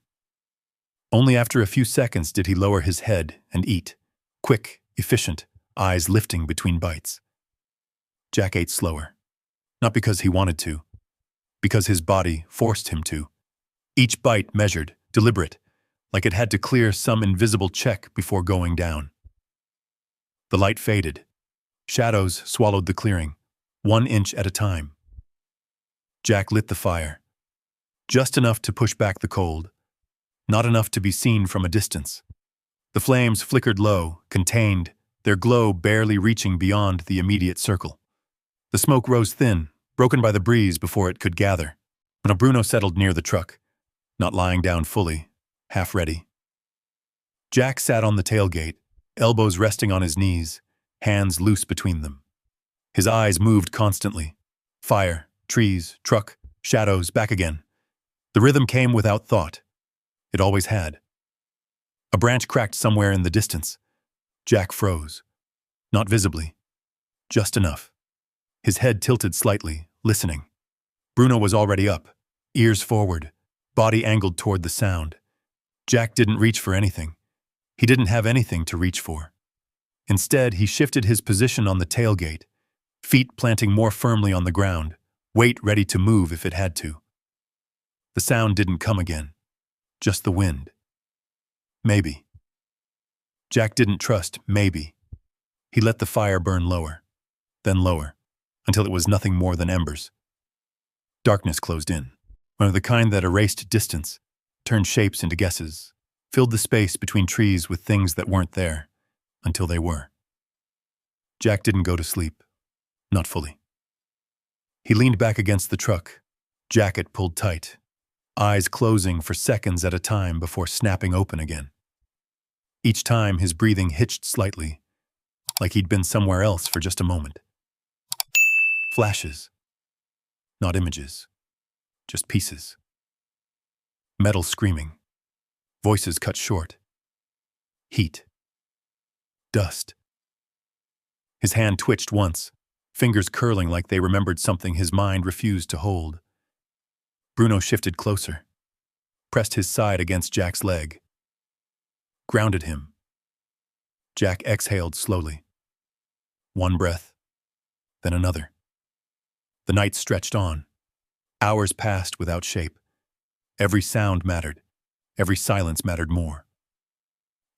Only after a few seconds did he lower his head and eat, quick, efficient, eyes lifting between bites. Jack ate slower, not because he wanted to, because his body forced him to. Each bite measured, deliberate, like it had to clear some invisible check before going down. The light faded. Shadows swallowed the clearing, 1 inch at a time. Jack lit the fire. Just enough to push back the cold, not enough to be seen from a distance. The flames flickered low, contained, their glow barely reaching beyond the immediate circle. The smoke rose thin, broken by the breeze before it could gather. When Bruno settled near the truck, not lying down fully, half ready. Jack sat on the tailgate, elbows resting on his knees, hands loose between them. His eyes moved constantly. Fire, trees, truck, shadows, back again. The rhythm came without thought. It always had. A branch cracked somewhere in the distance. Jack froze. Not visibly. Just enough. His head tilted slightly, listening. Bruno was already up, ears forward, body angled toward the sound. Jack didn't reach for anything. He didn't have anything to reach for. Instead, he shifted his position on the tailgate, feet planting more firmly on the ground, weight ready to move if it had to. The sound didn't come again. Just the wind. Maybe. Jack didn't trust maybe. He let the fire burn lower, then lower, until it was nothing more than embers. Darkness closed in, one of the kind that erased distance, turned shapes into guesses, filled the space between trees with things that weren't there, until they were. Jack didn't go to sleep, not fully. He leaned back against the truck, jacket pulled tight, eyes closing for seconds at a time before snapping open again. Each time his breathing hitched slightly, like he'd been somewhere else for just a moment. Flashes. Not images. Just pieces. Metal screaming. Voices cut short. Heat. Dust. His hand twitched once, fingers curling like they remembered something his mind refused to hold. Bruno shifted closer, pressed his side against Jack's leg. Grounded him. Jack exhaled slowly. One breath, then another. The night stretched on. Hours passed without shape. Every sound mattered. Every silence mattered more.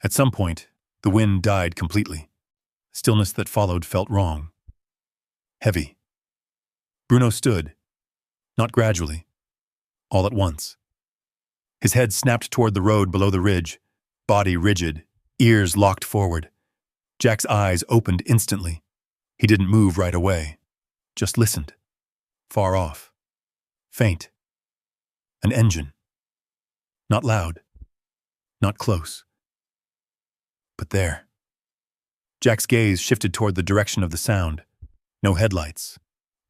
At some point, the wind died completely. Stillness that followed felt wrong. Heavy. Bruno stood, not gradually, all at once. His head snapped toward the road below the ridge, body rigid, ears locked forward. Jack's eyes opened instantly. He didn't move right away, just listened. Far off. Faint. An engine. Not loud. Not close. But there. Jack's gaze shifted toward the direction of the sound. No headlights.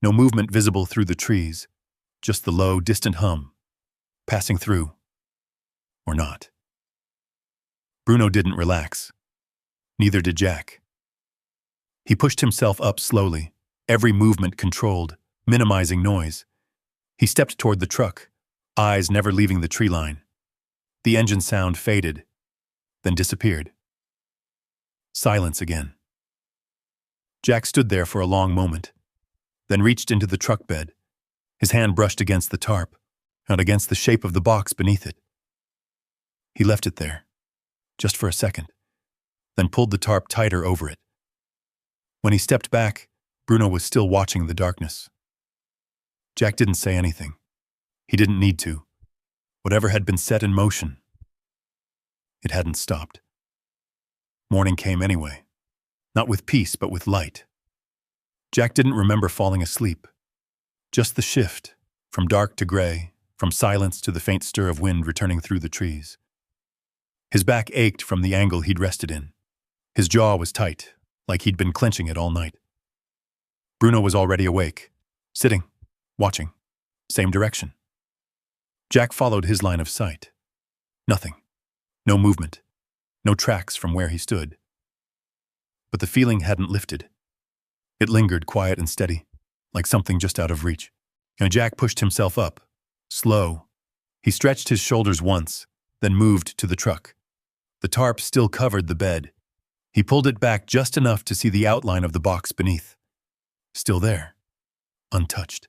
No movement visible through the trees. Just the low, distant hum. Passing through. Or not. Bruno didn't relax. Neither did Jack. He pushed himself up slowly, every movement controlled, minimizing noise. He stepped toward the truck, eyes never leaving the tree line. The engine sound faded, then disappeared. Silence again. Jack stood there for a long moment, then reached into the truck bed. His hand brushed against the tarp, and against the shape of the box beneath it. He left it there, just for a second, then pulled the tarp tighter over it. When he stepped back, Bruno was still watching the darkness. Jack didn't say anything. He didn't need to. Whatever had been set in motion, it hadn't stopped. Morning came anyway, not with peace but with light. Jack didn't remember falling asleep. Just the shift, from dark to gray, from silence to the faint stir of wind returning through the trees. His back ached from the angle he'd rested in. His jaw was tight, like he'd been clenching it all night. Bruno was already awake, sitting, watching, same direction. Jack followed his line of sight. Nothing. No movement. No tracks from where he stood. But the feeling hadn't lifted. It lingered quiet and steady, like something just out of reach. And Jack pushed himself up, slow. He stretched his shoulders once, then moved to the truck. The tarp still covered the bed. He pulled it back just enough to see the outline of the box beneath. Still there, untouched.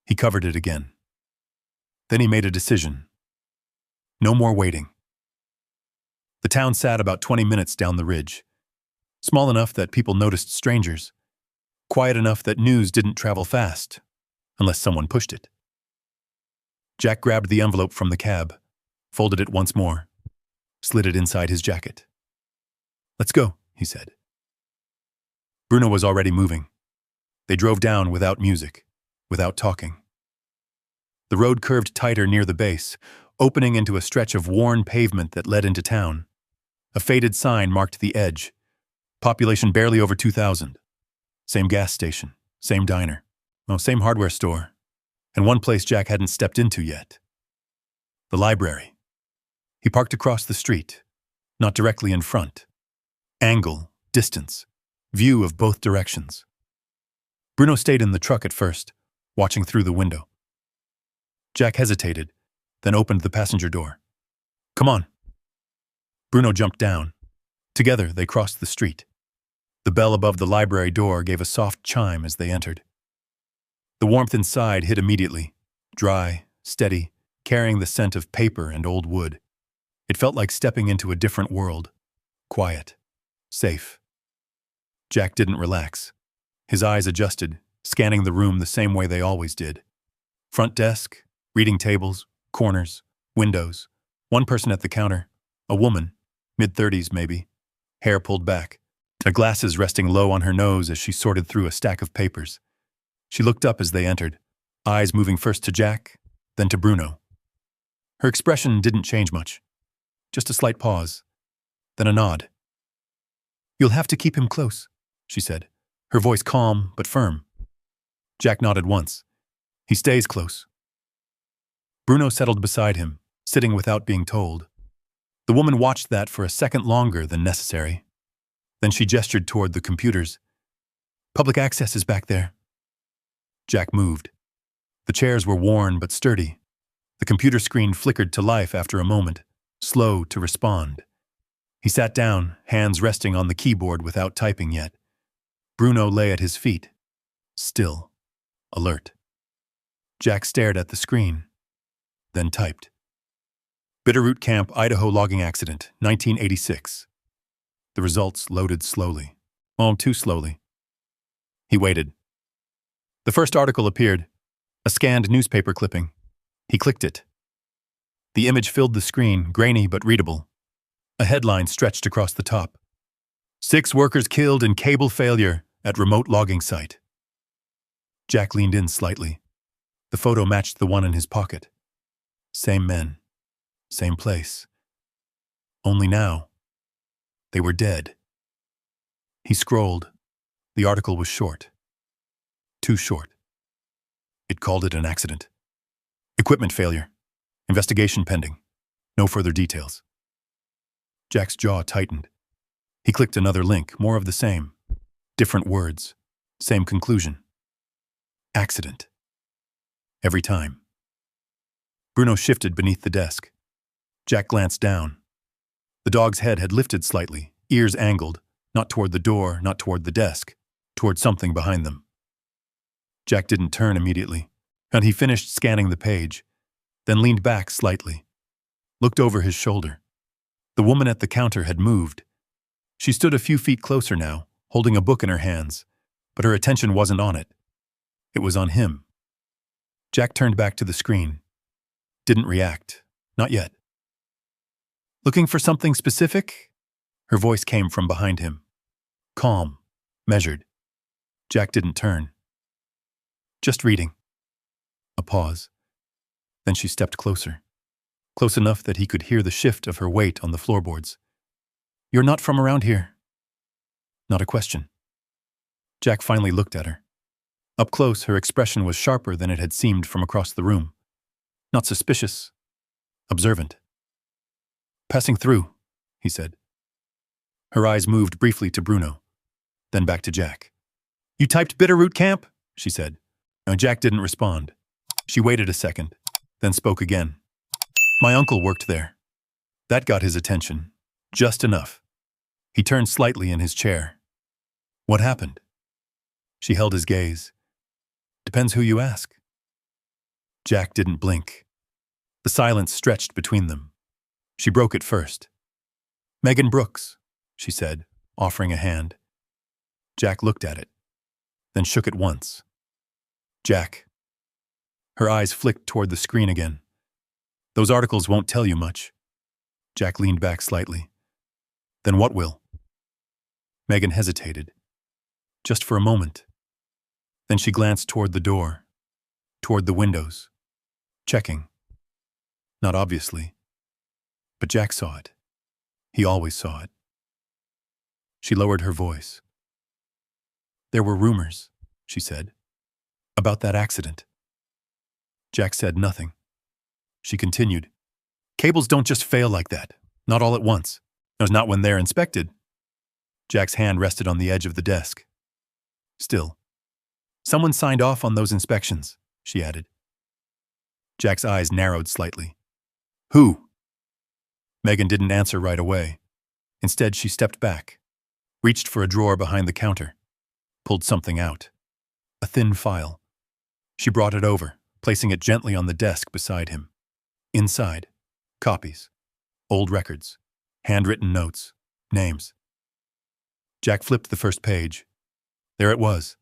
He covered it again. Then he made a decision. No more waiting. The town sat about 20 minutes down the ridge. Small enough that people noticed strangers. Quiet enough that news didn't travel fast, unless someone pushed it. Jack grabbed the envelope from the cab, folded it once more, slid it inside his jacket. "Let's go," he said. Bruno was already moving. They drove down without music, without talking. The road curved tighter near the base, opening into a stretch of worn pavement that led into town. A faded sign marked the edge. Population barely over 2,000. Same gas station, same diner, same hardware store, and one place Jack hadn't stepped into yet. The library. He parked across the street, not directly in front. Angle, distance, view of both directions. Bruno stayed in the truck at first, watching through the window. Jack hesitated, then opened the passenger door. "Come on." Bruno jumped down. Together, they crossed the street. The bell above the library door gave a soft chime as they entered. The warmth inside hit immediately, dry, steady, carrying the scent of paper and old wood. It felt like stepping into a different world. Quiet. Safe. Jack didn't relax. His eyes adjusted, scanning the room the same way they always did. Front desk, reading tables, corners, windows, one person at the counter, a woman, mid-30s maybe, hair pulled back, her glasses resting low on her nose as she sorted through a stack of papers. She looked up as they entered, eyes moving first to Jack, then to Bruno. Her expression didn't change much. Just a slight pause, then a nod. "You'll have to keep him close," she said, her voice calm but firm. Jack nodded once. "He stays close." Bruno settled beside him, sitting without being told. The woman watched that for a second longer than necessary. Then she gestured toward the computers. "Public access is back there." Jack moved. The chairs were worn but sturdy. The computer screen flickered to life after a moment, slow to respond. He sat down, hands resting on the keyboard without typing yet. Bruno lay at his feet, still, alert. Jack stared at the screen, then typed. Bitterroot Camp, Idaho logging accident, 1986. The results loaded slowly. Too slowly. He waited. The first article appeared, a scanned newspaper clipping. He clicked it. The image filled the screen, grainy but readable. A headline stretched across the top. 6 workers killed in cable failure at remote logging site. Jack leaned in slightly. The photo matched the one in his pocket. Same men. Same place. Only now, they were dead. He scrolled. The article was short. Too short. It called it an accident. Equipment failure. Investigation pending. No further details. Jack's jaw tightened. He clicked another link, more of the same. Different words. Same conclusion. Accident. Every time. Bruno shifted beneath the desk. Jack glanced down. The dog's head had lifted slightly, ears angled, not toward the door, not toward the desk, toward something behind them. Jack didn't turn immediately, and he finished scanning the page, then leaned back slightly, looked over his shoulder. The woman at the counter had moved. She stood a few feet closer now, holding a book in her hands, but her attention wasn't on it. It was on him. Jack turned back to the screen. Didn't react. Not yet. "Looking for something specific?" Her voice came from behind him. Calm, measured. Jack didn't turn. "Just reading." A pause. Then she stepped closer. Close enough that he could hear the shift of her weight on the floorboards. "You're not from around here?" Not a question. Jack finally looked at her. Up close, her expression was sharper than it had seemed from across the room. Not suspicious. Observant. "Passing through," he said. Her eyes moved briefly to Bruno, then back to Jack. "You typed Bitterroot Camp?" she said. No, Jack didn't respond. She waited a second, then spoke again. "My uncle worked there." That got his attention. Just enough. He turned slightly in his chair. "What happened?" She held his gaze. "Depends who you ask." Jack didn't blink. The silence stretched between them. She broke it first. "Megan Brooks," she said, offering a hand. Jack looked at it, then shook it once. Jack. Her eyes flicked toward the screen again. Those articles won't tell you much. Jack leaned back slightly. Then what will? Megan hesitated. Just for a moment. Then she glanced toward the door, toward the windows, checking. Not obviously. But Jack saw it. He always saw it. She lowered her voice. There were rumors, she said, about that accident. Jack said nothing. She continued. Cables don't just fail like that, not all at once. No, not when they're inspected. Jack's hand rested on the edge of the desk. Still. Someone signed off on those inspections, she added. Jack's eyes narrowed slightly. Who? Megan didn't answer right away. Instead, she stepped back, reached for a drawer behind the counter, pulled something out. A thin file. She brought it over, placing it gently on the desk beside him. Inside, copies, old records, handwritten notes, names. Jack flipped the first page. There it was.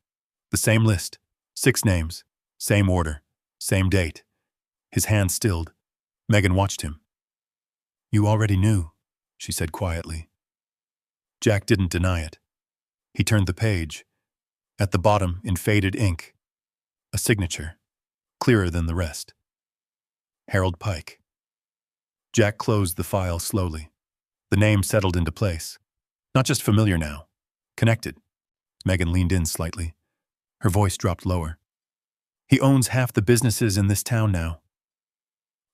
The same list, 6 names, same order, same date. His hand stilled. Megan watched him. You already knew, she said quietly. Jack didn't deny it. He turned the page. At the bottom, in faded ink, a signature, clearer than the rest. Harold Pike. Jack closed the file slowly. The name settled into place. Not just familiar now, connected. Megan leaned in slightly. Her voice dropped lower. He owns half the businesses in this town now.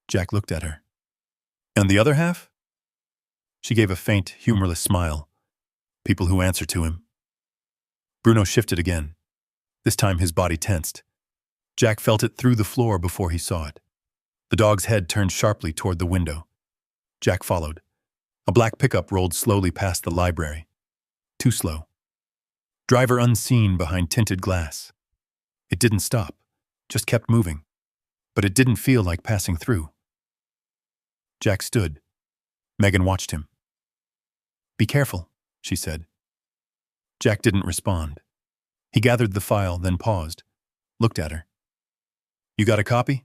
Jack looked at her. And the other half? She gave a faint, humorless smile. People who answer to him. Bruno shifted again. This time his body tensed. Jack felt it through the floor before he saw it. The dog's head turned sharply toward the window. Jack followed. A black pickup rolled slowly past the library. Too slow. Driver unseen behind tinted glass. It didn't stop, just kept moving. But it didn't feel like passing through. Jack stood. Megan watched him. Be careful, she said. Jack didn't respond. He gathered the file, then paused, looked at her. You got a copy?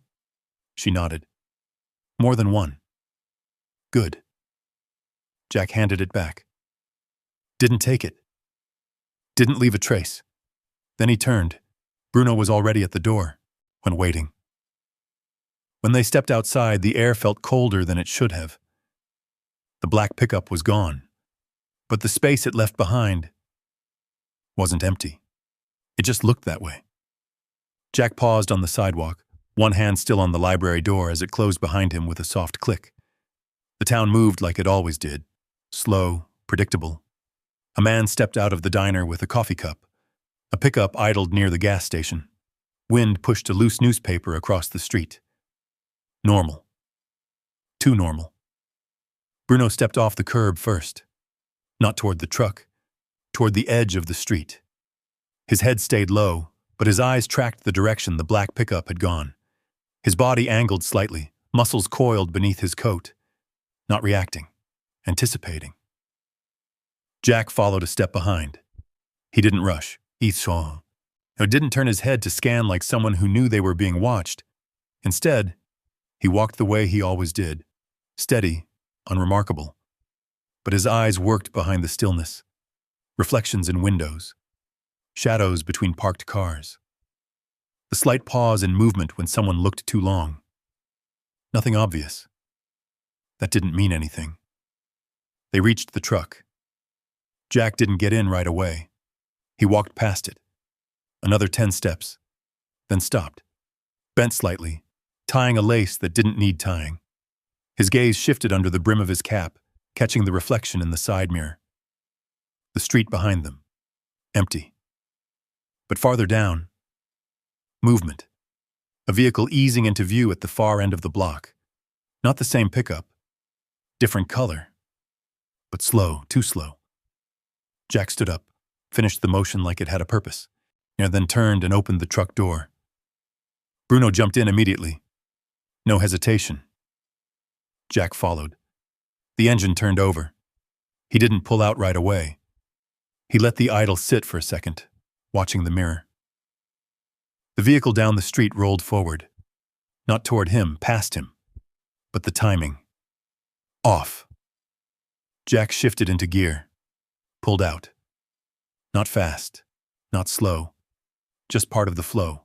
She nodded. More than one. Good. Jack handed it back. Didn't take it. Didn't leave a trace. Then he turned. Bruno was already at the door, when waiting. When they stepped outside, the air felt colder than it should have. The black pickup was gone, but the space it left behind wasn't empty. It just looked that way. Jack paused on the sidewalk, one hand still on the library door as it closed behind him with a soft click. The town moved like it always did, slow, predictable. A man stepped out of the diner with a coffee cup. A pickup idled near the gas station. Wind pushed a loose newspaper across the street. Normal. Too normal. Bruno stepped off the curb first. Not toward the truck, toward the edge of the street. His head stayed low, but his eyes tracked the direction the black pickup had gone. His body angled slightly, muscles coiled beneath his coat. Not reacting, anticipating. Jack followed a step behind. He didn't rush. He saw. He didn't turn his head to scan like someone who knew they were being watched. Instead, he walked the way he always did, steady, unremarkable. But his eyes worked behind the stillness. Reflections in windows. Shadows between parked cars. The slight pause in movement when someone looked too long. Nothing obvious. That didn't mean anything. They reached the truck. Jack didn't get in right away. He walked past it. Another 10 steps. Then stopped. Bent slightly, tying a lace that didn't need tying. His gaze shifted under the brim of his cap, catching the reflection in the side mirror. The street behind them. Empty. But farther down, movement. A vehicle easing into view at the far end of the block. Not the same pickup. Different color. But slow, too slow. Jack stood up, finished the motion like it had a purpose, and then turned and opened the truck door. Bruno jumped in immediately. No hesitation. Jack followed. The engine turned over. He didn't pull out right away. He let the idol sit for a second, watching the mirror. The vehicle down the street rolled forward. Not toward him, past him. But the timing. Off. Jack shifted into gear. Pulled out. Not fast. Not slow. Just part of the flow.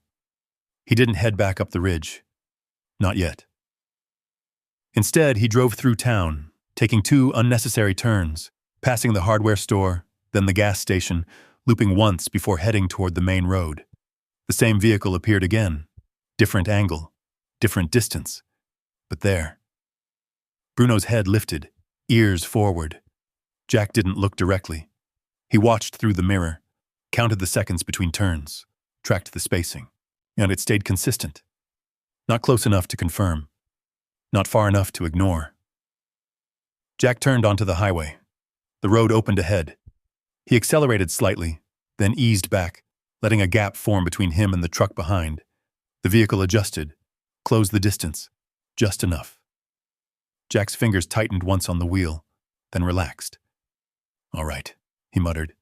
He didn't head back up the ridge. Not yet. Instead, he drove through town, taking 2 unnecessary turns, passing the hardware store, then the gas station, looping once before heading toward the main road. The same vehicle appeared again. Different angle. Different distance. But there. Bruno's head lifted, ears forward. Jack didn't look directly. He watched through the mirror, counted the seconds between turns, tracked the spacing, and it stayed consistent. Not close enough to confirm. Not far enough to ignore. Jack turned onto the highway. The road opened ahead. He accelerated slightly, then eased back, letting a gap form between him and the truck behind. The vehicle adjusted, closed the distance, just enough. Jack's fingers tightened once on the wheel, then relaxed. "All right," he muttered.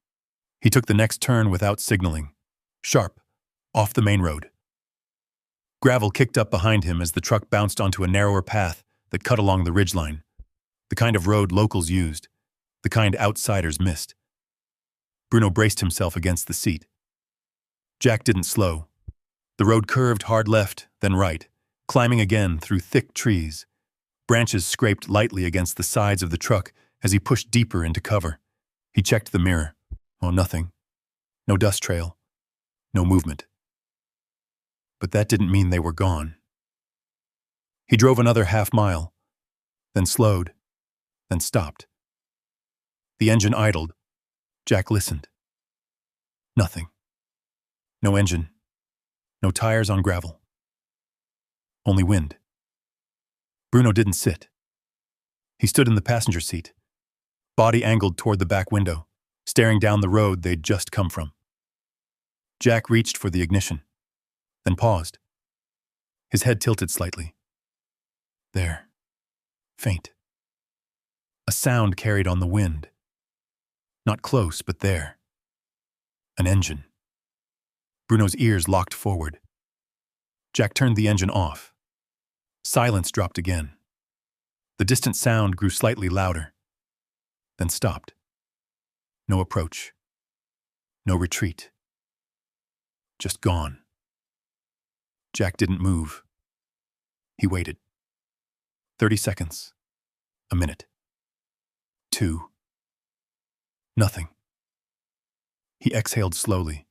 He took the next turn without signaling. Sharp, off the main road. Gravel kicked up behind him as the truck bounced onto a narrower path that cut along the ridgeline. The kind of road locals used, the kind outsiders missed. Bruno braced himself against the seat. Jack didn't slow. The road curved hard left, then right, climbing again through thick trees. Branches scraped lightly against the sides of the truck as he pushed deeper into cover. He checked the mirror. Oh, nothing. No dust trail. No movement. But that didn't mean they were gone. He drove another half-mile, then slowed, then stopped. The engine idled. Jack listened. Nothing. No engine. No tires on gravel. Only wind. Bruno didn't sit. He stood in the passenger seat, body angled toward the back window, staring down the road they'd just come from. Jack reached for the ignition, then paused. His head tilted slightly. There. Faint. A sound carried on the wind. Not close, but there. An engine. Bruno's ears locked forward. Jack turned the engine off. Silence dropped again. The distant sound grew slightly louder, then stopped. No approach. No retreat. Just gone. Jack didn't move. He waited. 30 seconds. A minute. 2. Nothing. He exhaled slowly,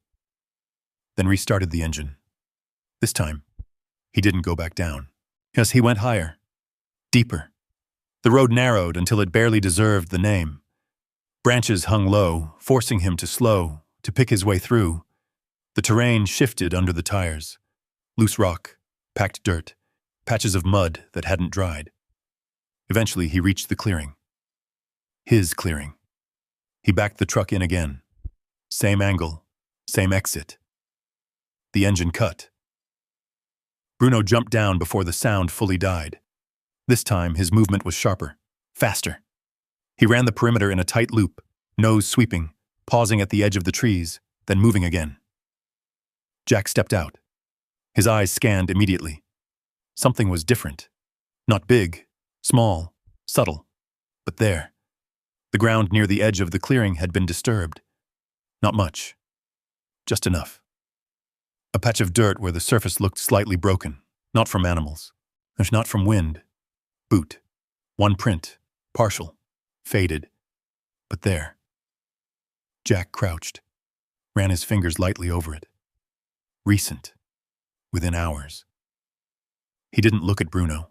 then restarted the engine. This time, he didn't go back down. Yes, he went higher, deeper. The road narrowed until it barely deserved the name. Branches hung low, forcing him to slow, to pick his way through. The terrain shifted under the tires. Loose rock, packed dirt, patches of mud that hadn't dried. Eventually, he reached the clearing. His clearing. He backed the truck in again. Same angle, same exit. The engine cut. Bruno jumped down before the sound fully died. This time, his movement was sharper, faster. He ran the perimeter in a tight loop, nose sweeping, pausing at the edge of the trees, then moving again. Jack stepped out. His eyes scanned immediately. Something was different. Not big, small, subtle, but there. The ground near the edge of the clearing had been disturbed. Not much. Just enough. A patch of dirt where the surface looked slightly broken, not from animals, and not from wind. Boot. One print, partial, faded. But there. Jack crouched, ran his fingers lightly over it. Recent. Within hours. He didn't look at Bruno.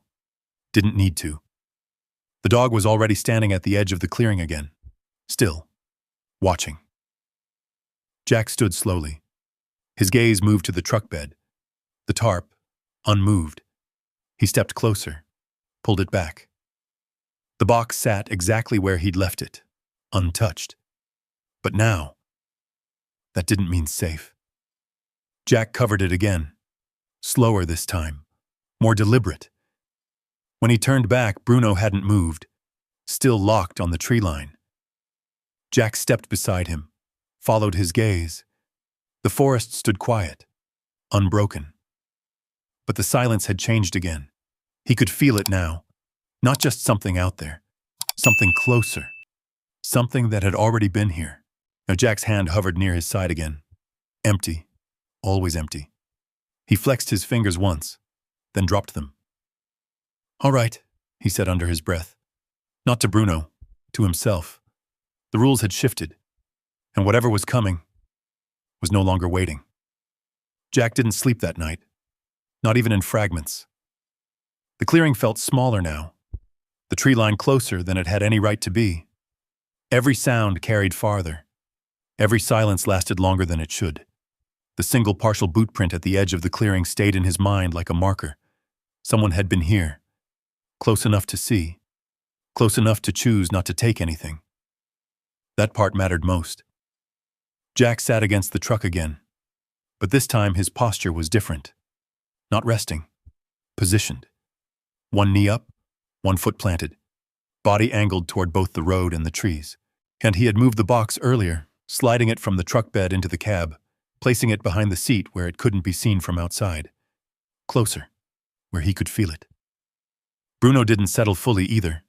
Didn't need to. The dog was already standing at the edge of the clearing again. Still. Watching. Jack stood slowly. His gaze moved to the truck bed. The tarp, unmoved. He stepped closer, pulled it back. The box sat exactly where he'd left it, untouched. But now, that didn't mean safe. Jack covered it again, slower this time, more deliberate. When he turned back, Bruno hadn't moved, still locked on the tree line. Jack stepped beside him, followed his gaze. The forest stood quiet, unbroken. But the silence had changed again. He could feel it now. Not just something out there. Something closer. Something that had already been here. Now Jack's hand hovered near his side again. Empty. Always empty. He flexed his fingers once, then dropped them. "All right," he said under his breath. Not to Bruno, to himself. The rules had shifted, and whatever was coming was no longer waiting. Jack didn't sleep that night, not even in fragments. The clearing felt smaller now, the tree line closer than it had any right to be. Every sound carried farther. Every silence lasted longer than it should. The single partial boot print at the edge of the clearing stayed in his mind like a marker. Someone had been here, close enough to see, close enough to choose not to take anything. That part mattered most. Jack sat against the truck again, but this time his posture was different. Not resting, positioned. One knee up, one foot planted, body angled toward both the road and the trees. And he had moved the box earlier, sliding it from the truck bed into the cab, placing it behind the seat where it couldn't be seen from outside. Closer, where he could feel it. Bruno didn't settle fully either.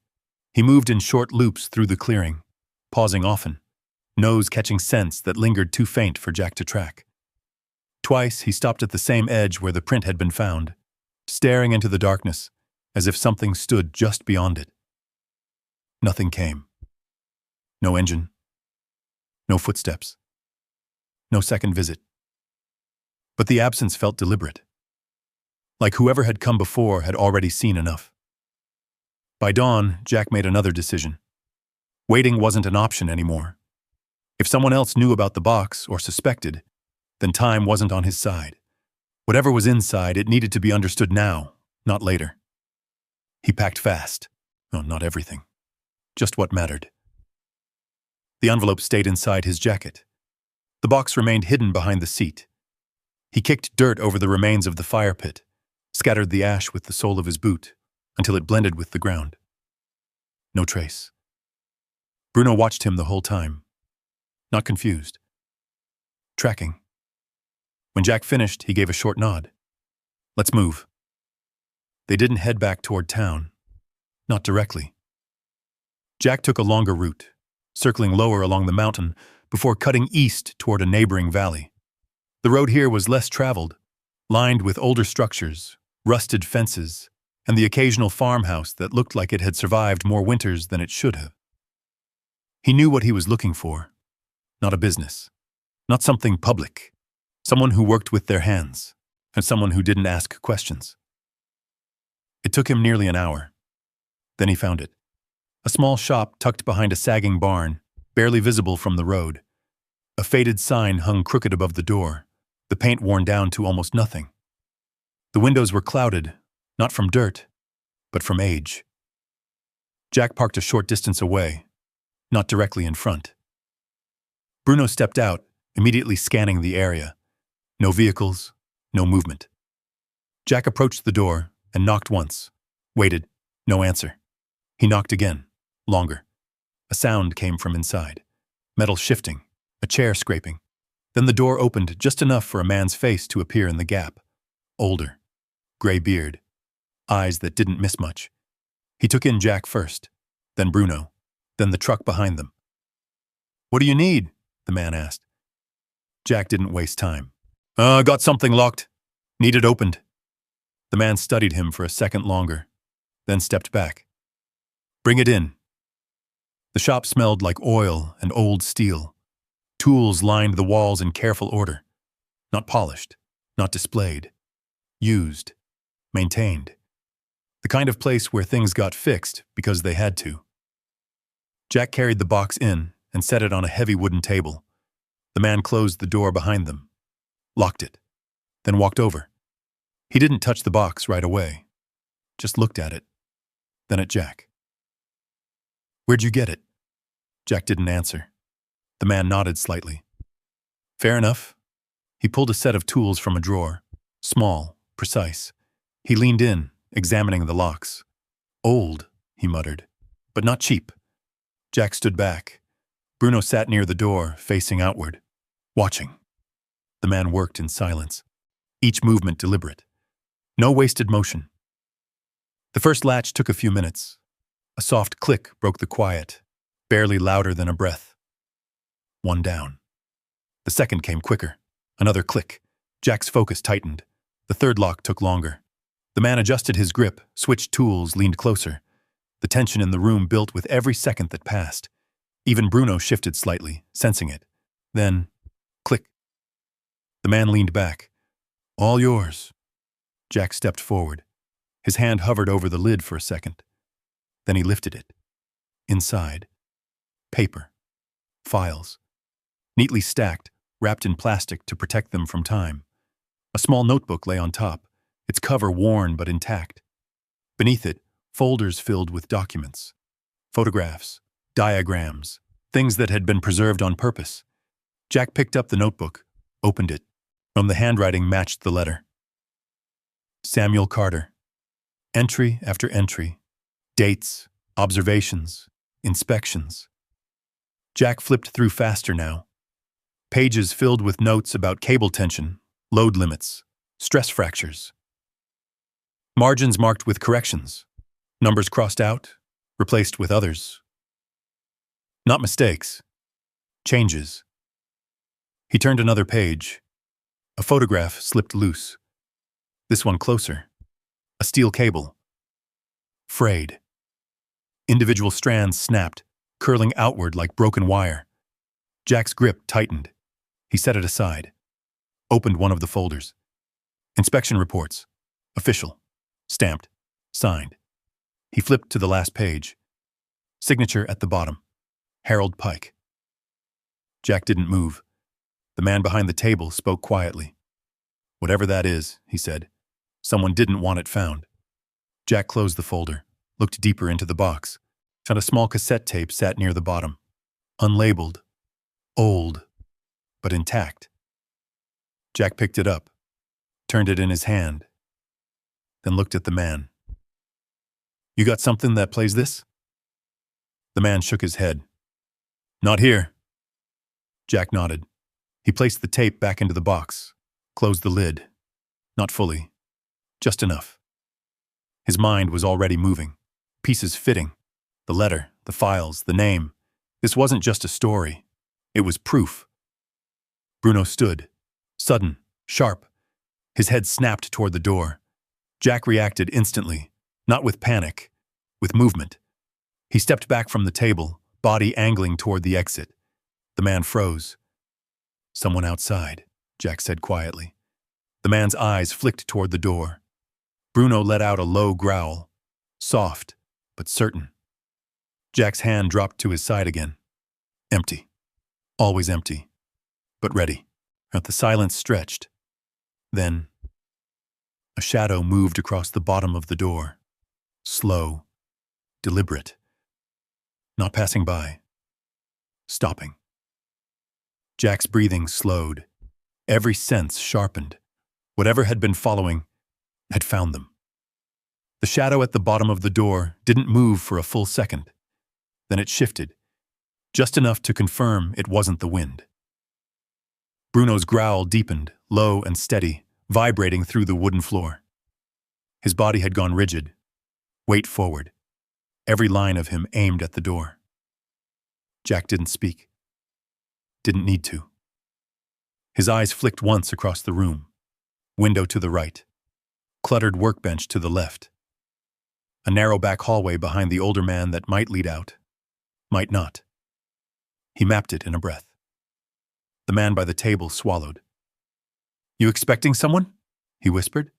He moved in short loops through the clearing, pausing often, nose catching scents that lingered too faint for Jack to track. Twice he stopped at the same edge where the print had been found, staring into the darkness, as if something stood just beyond it. Nothing came. No engine. No footsteps. No second visit. But the absence felt deliberate. Like whoever had come before had already seen enough. By dawn, Jack made another decision. Waiting wasn't an option anymore. If someone else knew about the box or suspected, then time wasn't on his side. Whatever was inside, it needed to be understood now, not later. He packed fast. No, not everything. Just what mattered. The envelope stayed inside his jacket. The box remained hidden behind the seat. He kicked dirt over the remains of the fire pit, scattered the ash with the sole of his boot, until it blended with the ground. No trace. Bruno watched him the whole time. Not confused. Tracking. When Jack finished, he gave a short nod. "Let's move." They didn't head back toward town. Not directly. Jack took a longer route, circling lower along the mountain before cutting east toward a neighboring valley. The road here was less traveled, lined with older structures, rusted fences, and the occasional farmhouse that looked like it had survived more winters than it should have. He knew what he was looking for. Not a business. Not something public. Someone who worked with their hands, and someone who didn't ask questions. It took him nearly an hour. Then he found it. A small shop tucked behind a sagging barn, barely visible from the road. A faded sign hung crooked above the door, the paint worn down to almost nothing. The windows were clouded, not from dirt, but from age. Jack parked a short distance away, not directly in front. Bruno stepped out, immediately scanning the area. No vehicles, no movement. Jack approached the door and knocked once, waited, no answer. He knocked again, longer. A sound came from inside. Metal shifting, a chair scraping. Then the door opened just enough for a man's face to appear in the gap. Older, gray beard, eyes that didn't miss much. He took in Jack first, then Bruno, then the truck behind them. "What do you need?" the man asked. Jack didn't waste time. Got something locked. Need it opened." The man studied him for a second longer, then stepped back. "Bring it in." The shop smelled like oil and old steel. Tools lined the walls in careful order. Not polished, not displayed. Used, maintained. The kind of place where things got fixed because they had to. Jack carried the box in and set it on a heavy wooden table. The man closed the door behind them, locked it, then walked over. He didn't touch the box right away, just looked at it, then at Jack. "Where'd you get it?" Jack didn't answer. The man nodded slightly. "Fair enough." He pulled a set of tools from a drawer, small, precise. He leaned in, examining the locks. "Old," he muttered, "but not cheap." Jack stood back. Bruno sat near the door, facing outward. watching. The man worked in silence, each movement deliberate. No wasted motion. The first latch took a few minutes. A soft click broke the quiet, barely louder than a breath. One down. The second came quicker. Another click. Jack's focus tightened. The third lock took longer. The man adjusted his grip, switched tools, leaned closer. The tension in the room built with every second that passed. Even Bruno shifted slightly, sensing it. Then, click. The man leaned back. All yours. Jack stepped forward. His hand hovered over the lid for a second. Then he lifted it. Inside. Paper. Files. Neatly stacked, wrapped in plastic to protect them from time. A small notebook lay on top, its cover worn but intact. Beneath it, folders filled with documents. Photographs, diagrams, things that had been preserved on purpose. Jack picked up the notebook, opened it. From the handwriting matched the letter. Samuel Carter. Entry after entry. Dates, observations, inspections. Jack flipped through faster now. Pages filled with notes about cable tension, load limits, stress fractures. Margins marked with corrections. Numbers crossed out, replaced with others. Not mistakes. Changes. He turned another page. A photograph slipped loose. This one closer. A steel cable. Frayed. Individual strands snapped, curling outward like broken wire. Jack's grip tightened. He set it aside. Opened one of the folders. Inspection reports. Official. Stamped. Signed. He flipped to the last page. Signature at the bottom. Harold Pike. Jack didn't move. The man behind the table spoke quietly. Whatever that is, he said. Someone didn't want it found. Jack closed the folder, looked deeper into the box, found a small cassette tape sat near the bottom. Unlabeled. Old. But intact. Jack picked it up, turned it in his hand, then looked at the man. You got something that plays this? The man shook his head. Not here. Jack nodded. He placed the tape back into the box, closed the lid. Not fully. Just enough. His mind was already moving, pieces fitting. The letter, the files, the name. This wasn't just a story. It was proof. Bruno stood, sudden, sharp. His head snapped toward the door. Jack reacted instantly, not with panic, with movement. He stepped back from the table, body angling toward the exit. The man froze. Someone outside, Jack said quietly. The man's eyes flicked toward the door. Bruno let out a low growl, soft, but certain. Jack's hand dropped to his side again. Empty. Always empty. But ready. The silence stretched. Then, a shadow moved across the bottom of the door. Slow. Deliberate. Not passing by. Stopping. Jack's breathing slowed. Every sense sharpened. Whatever had been following had found them. The shadow at the bottom of the door didn't move for a full second. Then it shifted, just enough to confirm it wasn't the wind. Bruno's growl deepened, low and steady, vibrating through the wooden floor. His body had gone rigid, weight forward, every line of him aimed at the door. Jack didn't speak. Didn't need to. His eyes flicked once across the room. Window to the right. Cluttered workbench to the left. A narrow back hallway behind the older man that might lead out. Might not. He mapped it in a breath. The man by the table swallowed. You expecting someone? He whispered.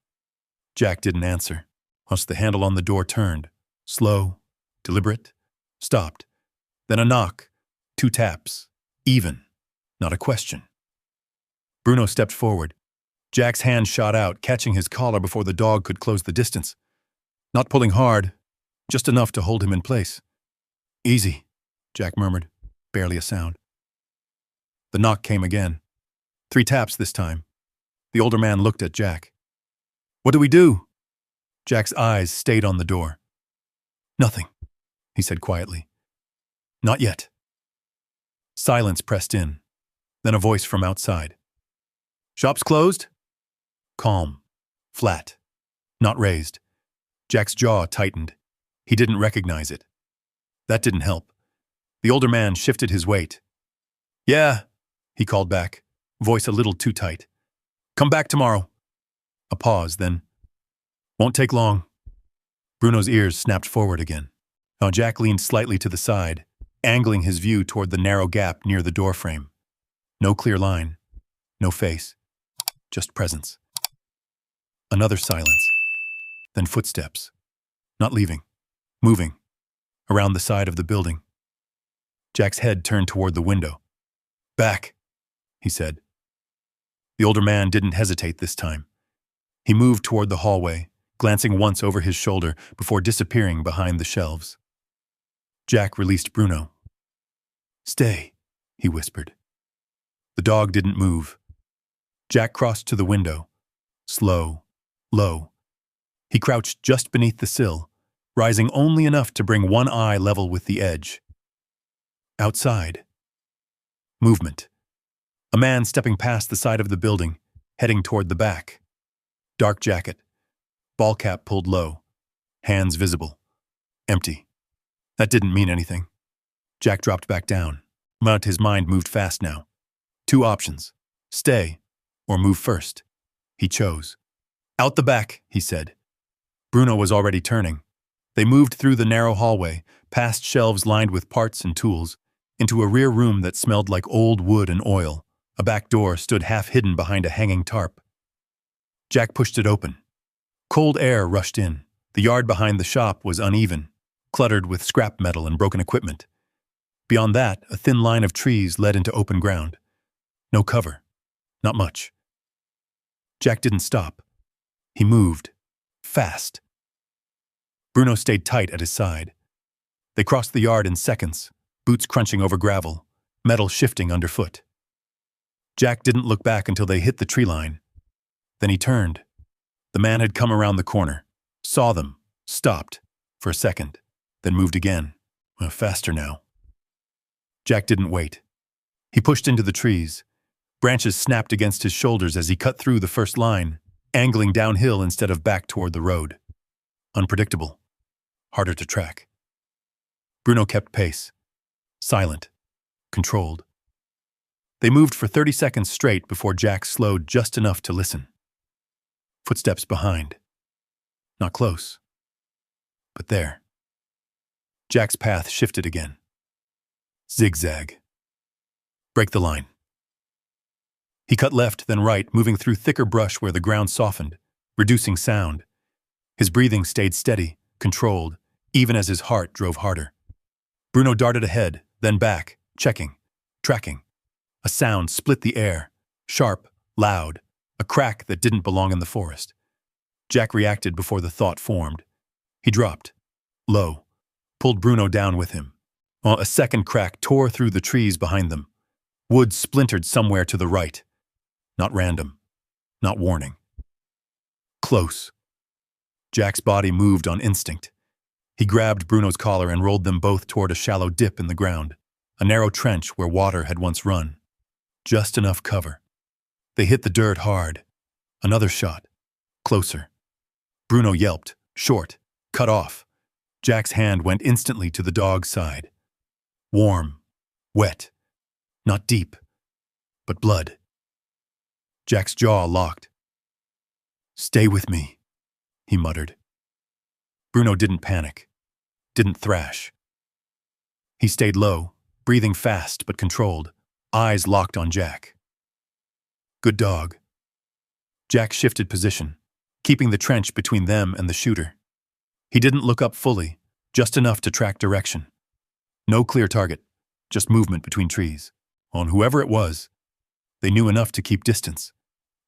Jack didn't answer, once the handle on the door turned. Slow, deliberate, stopped. Then a knock, 2 taps, even, not a question. Bruno stepped forward. Jack's hand shot out, catching his collar before the dog could close the distance. Not pulling hard, just enough to hold him in place. Easy, Jack murmured, barely a sound. The knock came again. 3 taps this time. The older man looked at Jack. What do we do? Jack's eyes stayed on the door. Nothing, he said quietly. Not yet. Silence pressed in. Then a voice from outside. "Shop's closed?" Calm. Flat. Not raised. Jack's jaw tightened. He didn't recognize it. That didn't help. The older man shifted his weight. "Yeah," he called back, voice a little too tight. "Come back tomorrow." A pause, then, "Won't take long." Bruno's ears snapped forward again. Now Jack leaned slightly to the side, angling his view toward the narrow gap near the doorframe. No clear line. No face. Just presence. Another silence. Then footsteps. Not leaving. Moving. Around the side of the building. Jack's head turned toward the window. "Back," he said. The older man didn't hesitate this time. He moved toward the hallway, glancing once over his shoulder before disappearing behind the shelves. Jack released Bruno. "Stay," he whispered. The dog didn't move. Jack crossed to the window. Slow. Low. He crouched just beneath the sill, rising only enough to bring one eye level with the edge. Outside. Movement. A man stepping past the side of the building, heading toward the back. Dark jacket. Ball cap pulled low. Hands visible. Empty. That didn't mean anything. Jack dropped back down, but his mind moved fast now. 2 options. Stay, or move first. He chose. "Out the back," he said. Bruno was already turning. They moved through the narrow hallway, past shelves lined with parts and tools, into a rear room that smelled like old wood and oil. A back door stood half hidden behind a hanging tarp. Jack pushed it open. Cold air rushed in. The yard behind the shop was uneven, cluttered with scrap metal and broken equipment. Beyond that, a thin line of trees led into open ground. No cover. Not much. Jack didn't stop. He moved. Fast. Bruno stayed tight at his side. They crossed the yard in seconds, boots crunching over gravel, metal shifting underfoot. Jack didn't look back until they hit the tree line. Then he turned. The man had come around the corner, saw them, stopped, for a second, then moved again. Faster now. Jack didn't wait. He pushed into the trees. Branches snapped against his shoulders as he cut through the first line, angling downhill instead of back toward the road. Unpredictable. Harder to track. Bruno kept pace. Silent. Controlled. They moved for 30 seconds straight before Jack slowed just enough to listen. Footsteps behind. Not close. But there. Jack's path shifted again. Zigzag. Break the line. He cut left, then right, moving through thicker brush where the ground softened, reducing sound. His breathing stayed steady, controlled, even as his heart drove harder. Bruno darted ahead, then back, checking, tracking. A sound split the air, sharp, loud, a crack that didn't belong in the forest. Jack reacted before the thought formed. He dropped, low, pulled Bruno down with him, while a second crack tore through the trees behind them. Wood splintered somewhere to the right. Not random, not warning. Close. Jack's body moved on instinct. He grabbed Bruno's collar and rolled them both toward a shallow dip in the ground, a narrow trench where water had once run. Just enough cover. They hit the dirt hard. Another shot. Closer. Bruno yelped, short, cut off. Jack's hand went instantly to the dog's side. Warm. Wet. Not deep. But blood. Jack's jaw locked. "Stay with me," he muttered. Bruno didn't panic. Didn't thrash. He stayed low, breathing fast but controlled, eyes locked on Jack. Good dog. Jack shifted position, keeping the trench between them and the shooter. He didn't look up fully, just enough to track direction. No clear target, just movement between trees. On whoever it was, they knew enough to keep distance,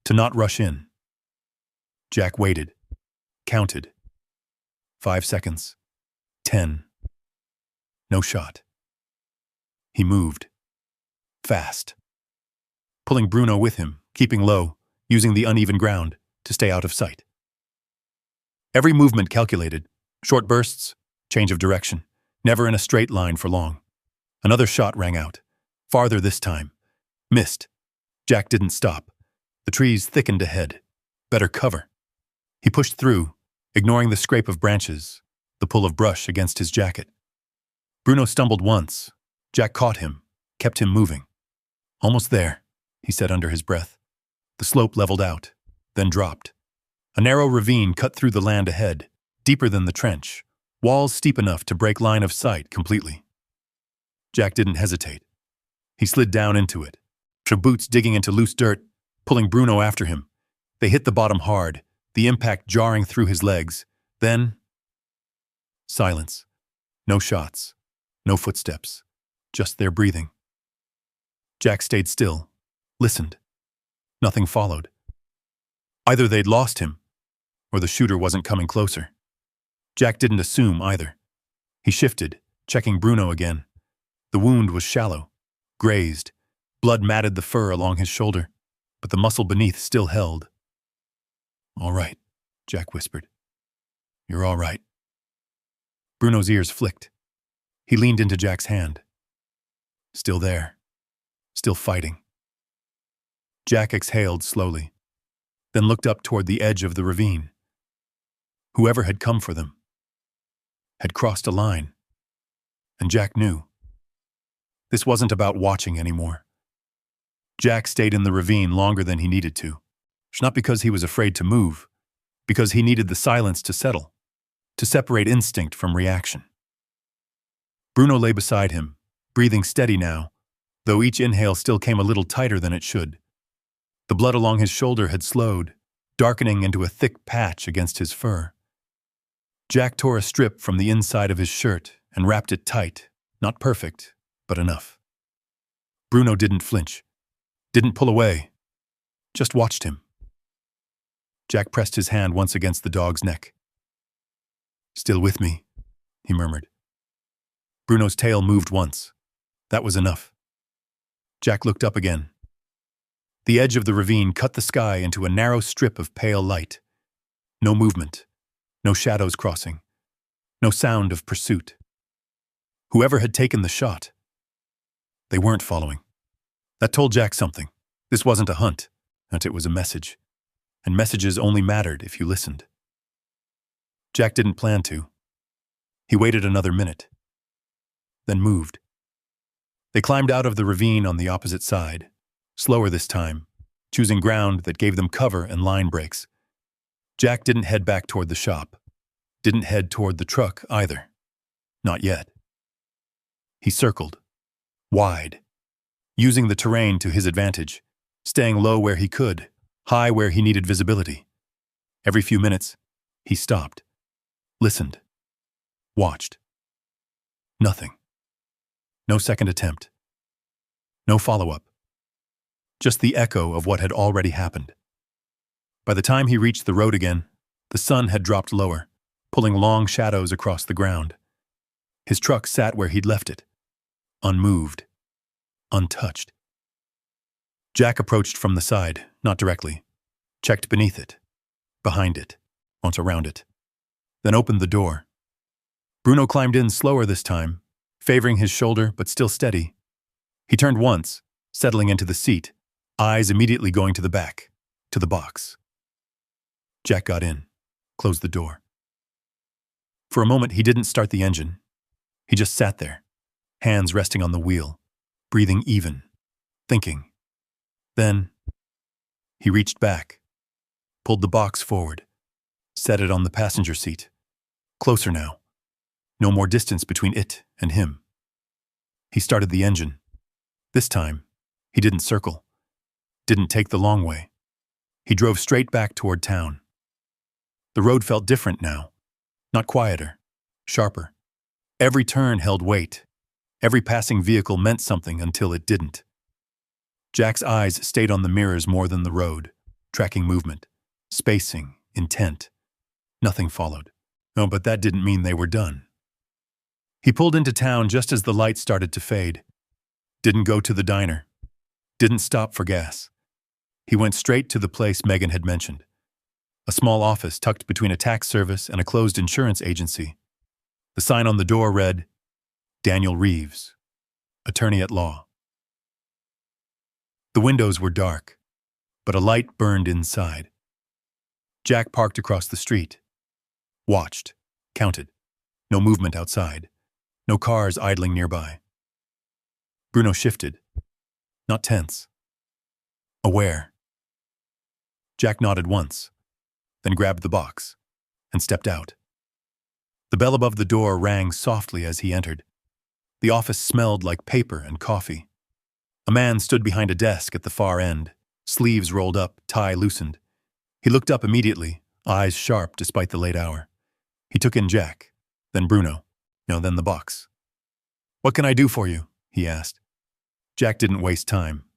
to not rush in. Jack waited, counted. 5 seconds. 10. No shot. He moved. Fast. Pulling Bruno with him, keeping low, using the uneven ground to stay out of sight. Every movement calculated. Short bursts, change of direction, never in a straight line for long. Another shot rang out, farther this time. Missed. Jack didn't stop. The trees thickened ahead. Better cover. He pushed through, ignoring the scrape of branches, the pull of brush against his jacket. Bruno stumbled once. Jack caught him, kept him moving. Almost there, he said under his breath. The slope leveled out, then dropped. A narrow ravine cut through the land ahead, deeper than the trench, walls steep enough to break line of sight completely. Jack didn't hesitate. He slid down into it, boots digging into loose dirt, pulling Bruno after him. They hit the bottom hard, the impact jarring through his legs. Then, silence. No shots, no footsteps, just their breathing. Jack stayed still, listened. Nothing followed. Either they'd lost him, or the shooter wasn't coming closer. Jack didn't assume either. He shifted, checking Bruno again. The wound was shallow, grazed. Blood matted the fur along his shoulder, but the muscle beneath still held. "All right," Jack whispered. "You're all right." Bruno's ears flicked. He leaned into Jack's hand. Still there. Still fighting. Jack exhaled slowly, then looked up toward the edge of the ravine. Whoever had come for them had crossed a line, and Jack knew. This wasn't about watching anymore. Jack stayed in the ravine longer than he needed to, not because he was afraid to move, because he needed the silence to settle, to separate instinct from reaction. Bruno lay beside him, breathing steady now, though each inhale still came a little tighter than it should. The blood along his shoulder had slowed, darkening into a thick patch against his fur. Jack tore a strip from the inside of his shirt and wrapped it tight, not perfect, but enough. Bruno didn't flinch. Didn't pull away, just watched him. Jack pressed his hand once against the dog's neck. "Still with me," he murmured. Bruno's tail moved once. That was enough. Jack looked up again. The edge of the ravine cut the sky into a narrow strip of pale light. No movement, no shadows crossing, no sound of pursuit. Whoever had taken the shot, they weren't following. That told Jack something. This wasn't a hunt, and it was a message. And messages only mattered if you listened. Jack didn't plan to. He waited another minute, then moved. They climbed out of the ravine on the opposite side, slower this time, choosing ground that gave them cover and line breaks. Jack didn't head back toward the shop, didn't head toward the truck either. Not yet. He circled, wide, using the terrain to his advantage, staying low where he could, high where he needed visibility. Every few minutes, he stopped, listened, watched. Nothing. No second attempt. No follow-up. Just the echo of what had already happened. By the time he reached the road again, the sun had dropped lower, pulling long shadows across the ground. His truck sat where he'd left it, unmoved, untouched. Jack approached from the side, not directly, checked beneath it, behind it, once around it, then opened the door. Bruno climbed in slower this time, favoring his shoulder but still steady. He turned once, settling into the seat, eyes immediately going to the back, to the box. Jack got in, closed the door. For a moment he didn't start the engine. He just sat there, hands resting on the wheel, breathing even, thinking. Then, he reached back, pulled the box forward, set it on the passenger seat. Closer now. No more distance between it and him. He started the engine. This time, he didn't circle, didn't take the long way. He drove straight back toward town. The road felt different now, not quieter, sharper. Every turn held weight. Every passing vehicle meant something until it didn't. Jack's eyes stayed on the mirrors more than the road, tracking movement, spacing, intent. Nothing followed. No, but that didn't mean they were done. He pulled into town just as the lights started to fade. Didn't go to the diner. Didn't stop for gas. He went straight to the place Megan had mentioned. A small office tucked between a tax service and a closed insurance agency. The sign on the door read, Daniel Reeves, attorney at law. The windows were dark, but a light burned inside. Jack parked across the street. Watched. Counted. No movement outside. No cars idling nearby. Bruno shifted. Not tense. Aware. Jack nodded once, then grabbed the box, and stepped out. The bell above the door rang softly as he entered. The office smelled like paper and coffee. A man stood behind a desk at the far end, sleeves rolled up, tie loosened. He looked up immediately, eyes sharp despite the late hour. He took in Jack, then Bruno, then the box. "What can I do for you?" he asked. Jack didn't waste time.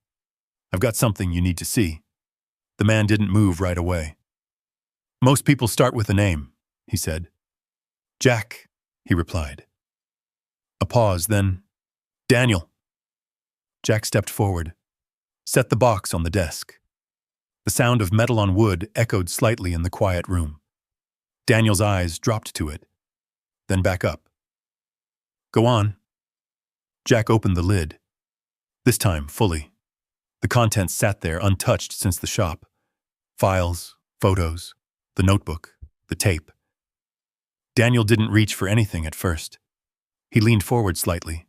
"I've got something you need to see." The man didn't move right away. "Most people start with a name," he said. "Jack," he replied. A pause, then, "Daniel." Jack stepped forward, set the box on the desk. The sound of metal on wood echoed slightly in the quiet room. Daniel's eyes dropped to it, then back up. "Go on." Jack opened the lid, this time fully. The contents sat there untouched since the shop. Files, photos, the notebook, the tape. Daniel didn't reach for anything at first. He leaned forward slightly,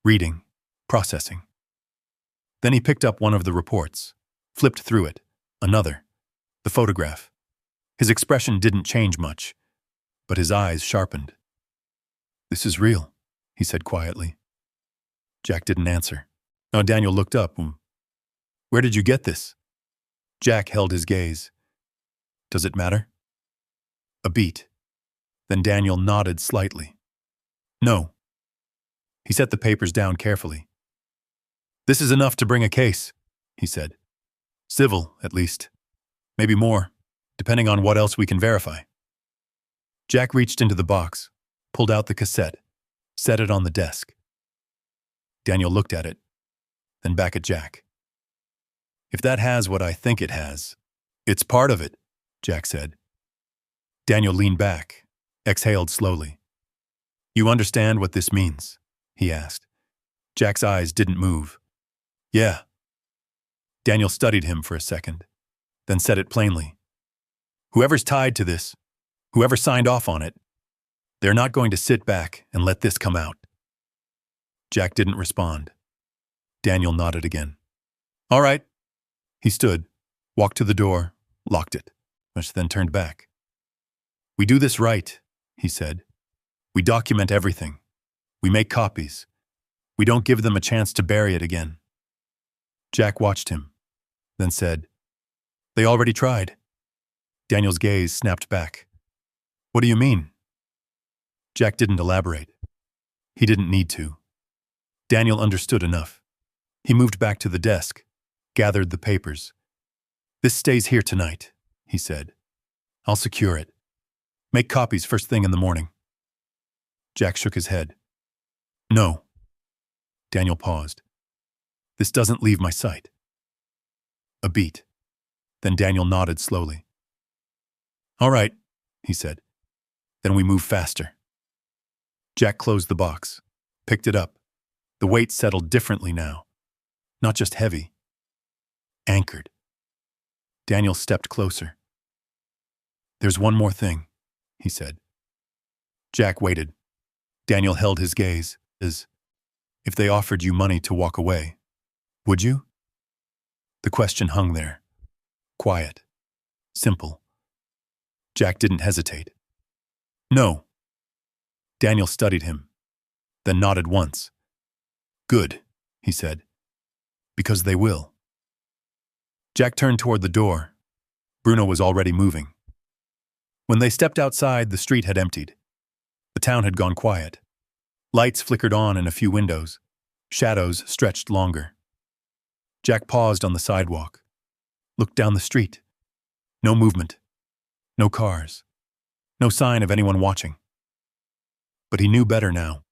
reading, processing. Then he picked up one of the reports, flipped through it, another, the photograph. His expression didn't change much, but his eyes sharpened. "This is real," he said quietly. Jack didn't answer. Now Daniel looked up. "Where did you get this?" Jack held his gaze. "Does it matter?" A beat. Then Daniel nodded slightly. "No." He set the papers down carefully. "This is enough to bring a case," he said. "Civil, at least. Maybe more, depending on what else we can verify." Jack reached into the box, pulled out the cassette, set it on the desk. Daniel looked at it, then back at Jack. "If that has what I think it has, it's part of it," Jack said. Daniel leaned back, exhaled slowly. "You understand what this means?" he asked. Jack's eyes didn't move. "Yeah." Daniel studied him for a second, then said it plainly. "Whoever's tied to this, whoever signed off on it, they're not going to sit back and let this come out." Jack didn't respond. Daniel nodded again. "All right." He stood, walked to the door, locked it, then turned back. "We do this right," he said. "We document everything. We make copies. We don't give them a chance to bury it again." Jack watched him, then said, "They already tried." Daniel's gaze snapped back. "What do you mean?" Jack didn't elaborate. He didn't need to. Daniel understood enough. He moved back to the desk, gathered the papers. "This stays here tonight," he said. "I'll secure it. Make copies first thing in the morning." Jack shook his head. "No." Daniel paused. "This doesn't leave my sight." A beat. Then Daniel nodded slowly. "All right," he said. "Then we move faster." Jack closed the box, picked it up. The weight settled differently now. Not just heavy. Anchored. Daniel stepped closer. "There's one more thing," he said. Jack waited. Daniel held his gaze. "If they offered you money to walk away, would you?" The question hung there. Quiet. Simple. Jack didn't hesitate. "No." Daniel studied him, then nodded once. "Good," he said. "Because they will." Jack turned toward the door. Bruno was already moving. When they stepped outside, the street had emptied. The town had gone quiet. Lights flickered on in a few windows. Shadows stretched longer. Jack paused on the sidewalk, looked down the street. No movement. No cars. No sign of anyone watching. But he knew better now.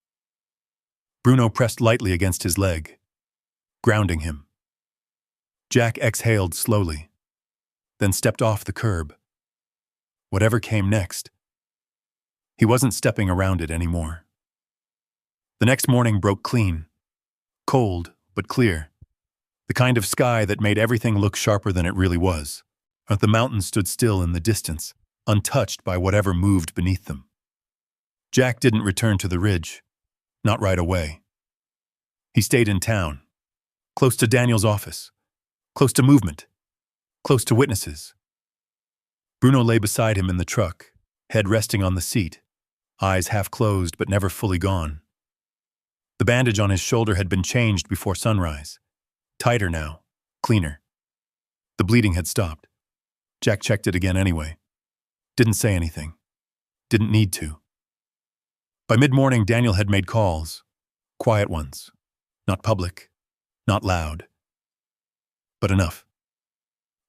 Bruno pressed lightly against his leg, grounding him. Jack exhaled slowly, then stepped off the curb. Whatever came next, he wasn't stepping around it anymore. The next morning broke clean, cold but clear. The kind of sky that made everything look sharper than it really was. The mountains stood still in the distance, untouched by whatever moved beneath them. Jack didn't return to the ridge. Not right away. He stayed in town, close to Daniel's office, close to movement, close to witnesses. Bruno lay beside him in the truck, head resting on the seat, eyes half closed but never fully gone. The bandage on his shoulder had been changed before sunrise. Tighter now, cleaner. The bleeding had stopped. Jack checked it again anyway. Didn't say anything. Didn't need to. By mid-morning, Daniel had made calls. Quiet ones. Not public. Not loud. But enough.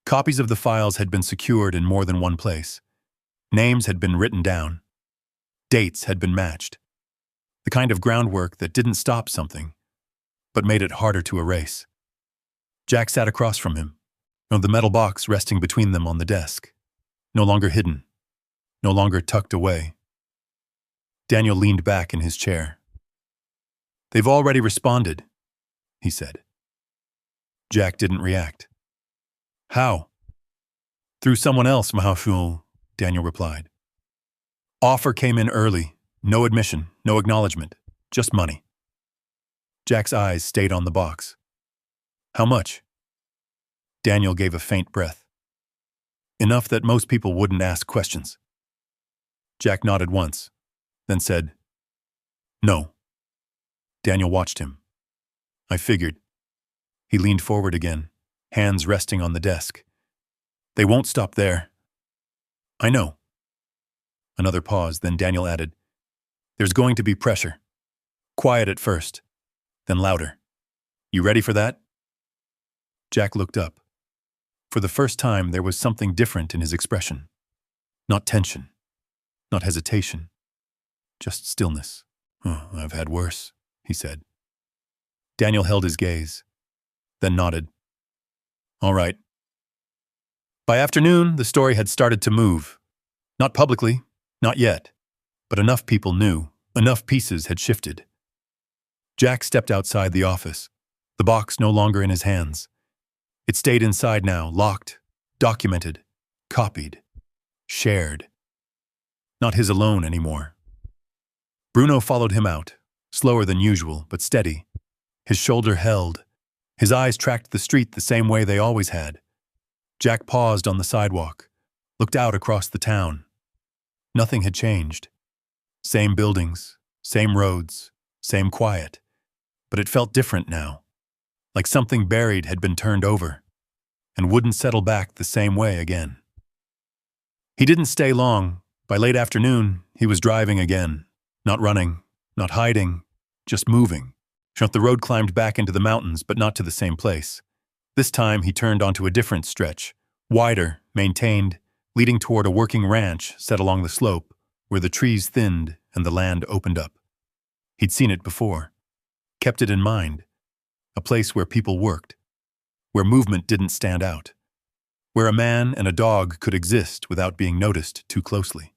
Copies of the files had been secured in more than one place. Names had been written down. Dates had been matched. The kind of groundwork that didn't stop something, but made it harder to erase. Jack sat across from him, the metal box resting between them on the desk. No longer hidden. No longer tucked away. Daniel leaned back in his chair. "They've already responded," he said. Jack didn't react. "How?" "Through someone else, Mahashul," Daniel replied. "Offer came in early. No admission, no acknowledgement, just money." Jack's eyes stayed on the box. "How much?" Daniel gave a faint breath. "Enough that most people wouldn't ask questions." Jack nodded once, then said, "No." Daniel watched him. "I figured." He leaned forward again, hands resting on the desk. "They won't stop there." "I know." Another pause, then Daniel added, "There's going to be pressure. Quiet at first, then louder. You ready for that?" Jack looked up. For the first time, there was something different in his expression. Not tension, not hesitation, just stillness. "Oh, I've had worse," he said. Daniel held his gaze, then nodded. "All right." By afternoon, the story had started to move. Not publicly, not yet, but enough people knew, enough pieces had shifted. Jack stepped outside the office, the box no longer in his hands. It stayed inside now, locked, documented, copied, shared. Not his alone anymore. Bruno followed him out, slower than usual, but steady. His shoulder held. His eyes tracked the street the same way they always had. Jack paused on the sidewalk, looked out across the town. Nothing had changed. Same buildings, same roads, same quiet. But it felt different now. Like something buried had been turned over, and wouldn't settle back the same way again. He didn't stay long. By late afternoon, he was driving again. Not running, not hiding, just moving. The road climbed back into the mountains, but not to the same place. This time he turned onto a different stretch, wider, maintained, leading toward a working ranch set along the slope, where the trees thinned and the land opened up. He'd seen it before, kept it in mind. A place where people worked, where movement didn't stand out, where a man and a dog could exist without being noticed too closely.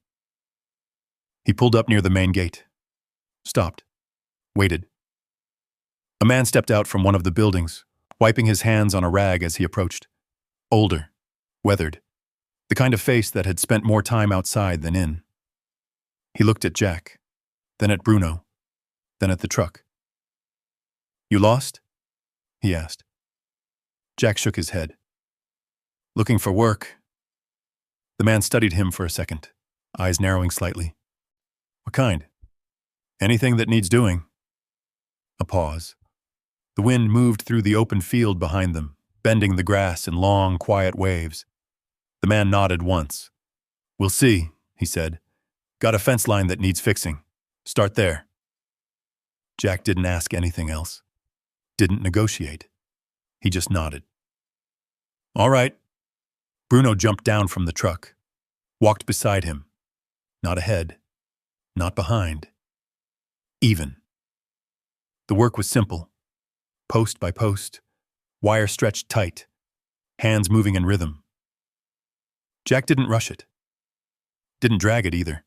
He pulled up near the main gate, stopped, waited. A man stepped out from one of the buildings, wiping his hands on a rag as he approached. Older, weathered, the kind of face that had spent more time outside than in. He looked at Jack, then at Bruno, then at the truck. "You lost?" he asked. Jack shook his head. "Looking for work." The man studied him for a second, eyes narrowing slightly. "What kind?" "Anything that needs doing." A pause. The wind moved through the open field behind them, bending the grass in long, quiet waves. The man nodded once. "We'll see," he said. "Got a fence line that needs fixing. Start there." Jack didn't ask anything else. Didn't negotiate. He just nodded. "All right." Bruno jumped down from the truck, walked beside him. Not ahead, not behind. Even. The work was simple. Post by post, wire stretched tight, hands moving in rhythm. Jack didn't rush it. Didn't drag it either.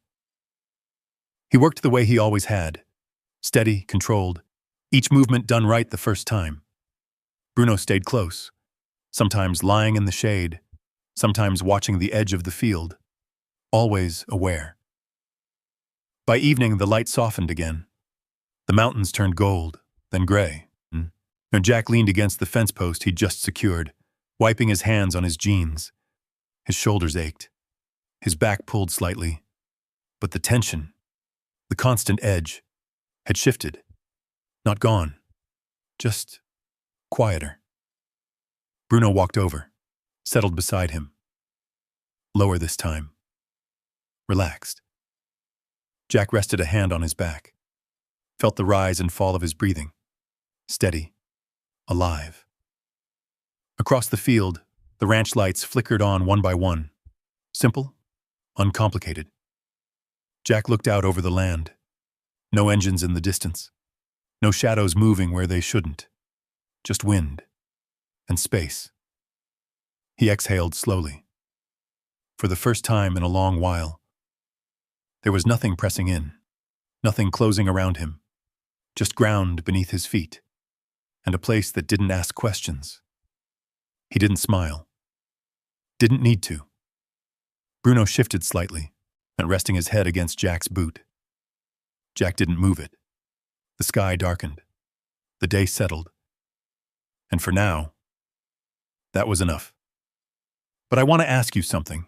He worked the way he always had. Steady, controlled. Each movement done right the first time. Bruno stayed close, sometimes lying in the shade, sometimes watching the edge of the field, always aware. By evening, the light softened again. The mountains turned gold, then gray. And Jack leaned against the fence post he'd just secured, wiping his hands on his jeans. His shoulders ached. His back pulled slightly. But the tension, the constant edge, had shifted. Not gone. Just quieter. Bruno walked over, settled beside him. Lower this time. Relaxed. Jack rested a hand on his back, felt the rise and fall of his breathing. Steady. Alive. Across the field, the ranch lights flickered on one by one. Simple, uncomplicated. Jack looked out over the land. No engines in the distance. No shadows moving where they shouldn't. Just wind and space. He exhaled slowly. For the first time in a long while, there was nothing pressing in, nothing closing around him, just ground beneath his feet, and a place that didn't ask questions. He didn't smile. Didn't need to. Bruno shifted slightly, and resting his head against Jack's boot. Jack didn't move it. The sky darkened. The day settled. And for now, that was enough. But I want to ask you something.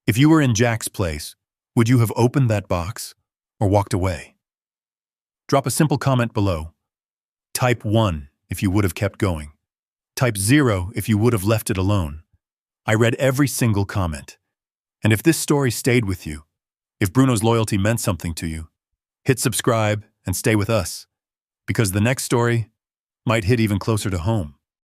If you were in Jack's place, would you have opened that box or walked away? Drop a simple comment below. Type 1 if you would have kept going. Type 0 if you would have left it alone. I read every single comment. And if this story stayed with you, if Bruno's loyalty meant something to you, hit subscribe and stay with us, because the next story might hit even closer to home.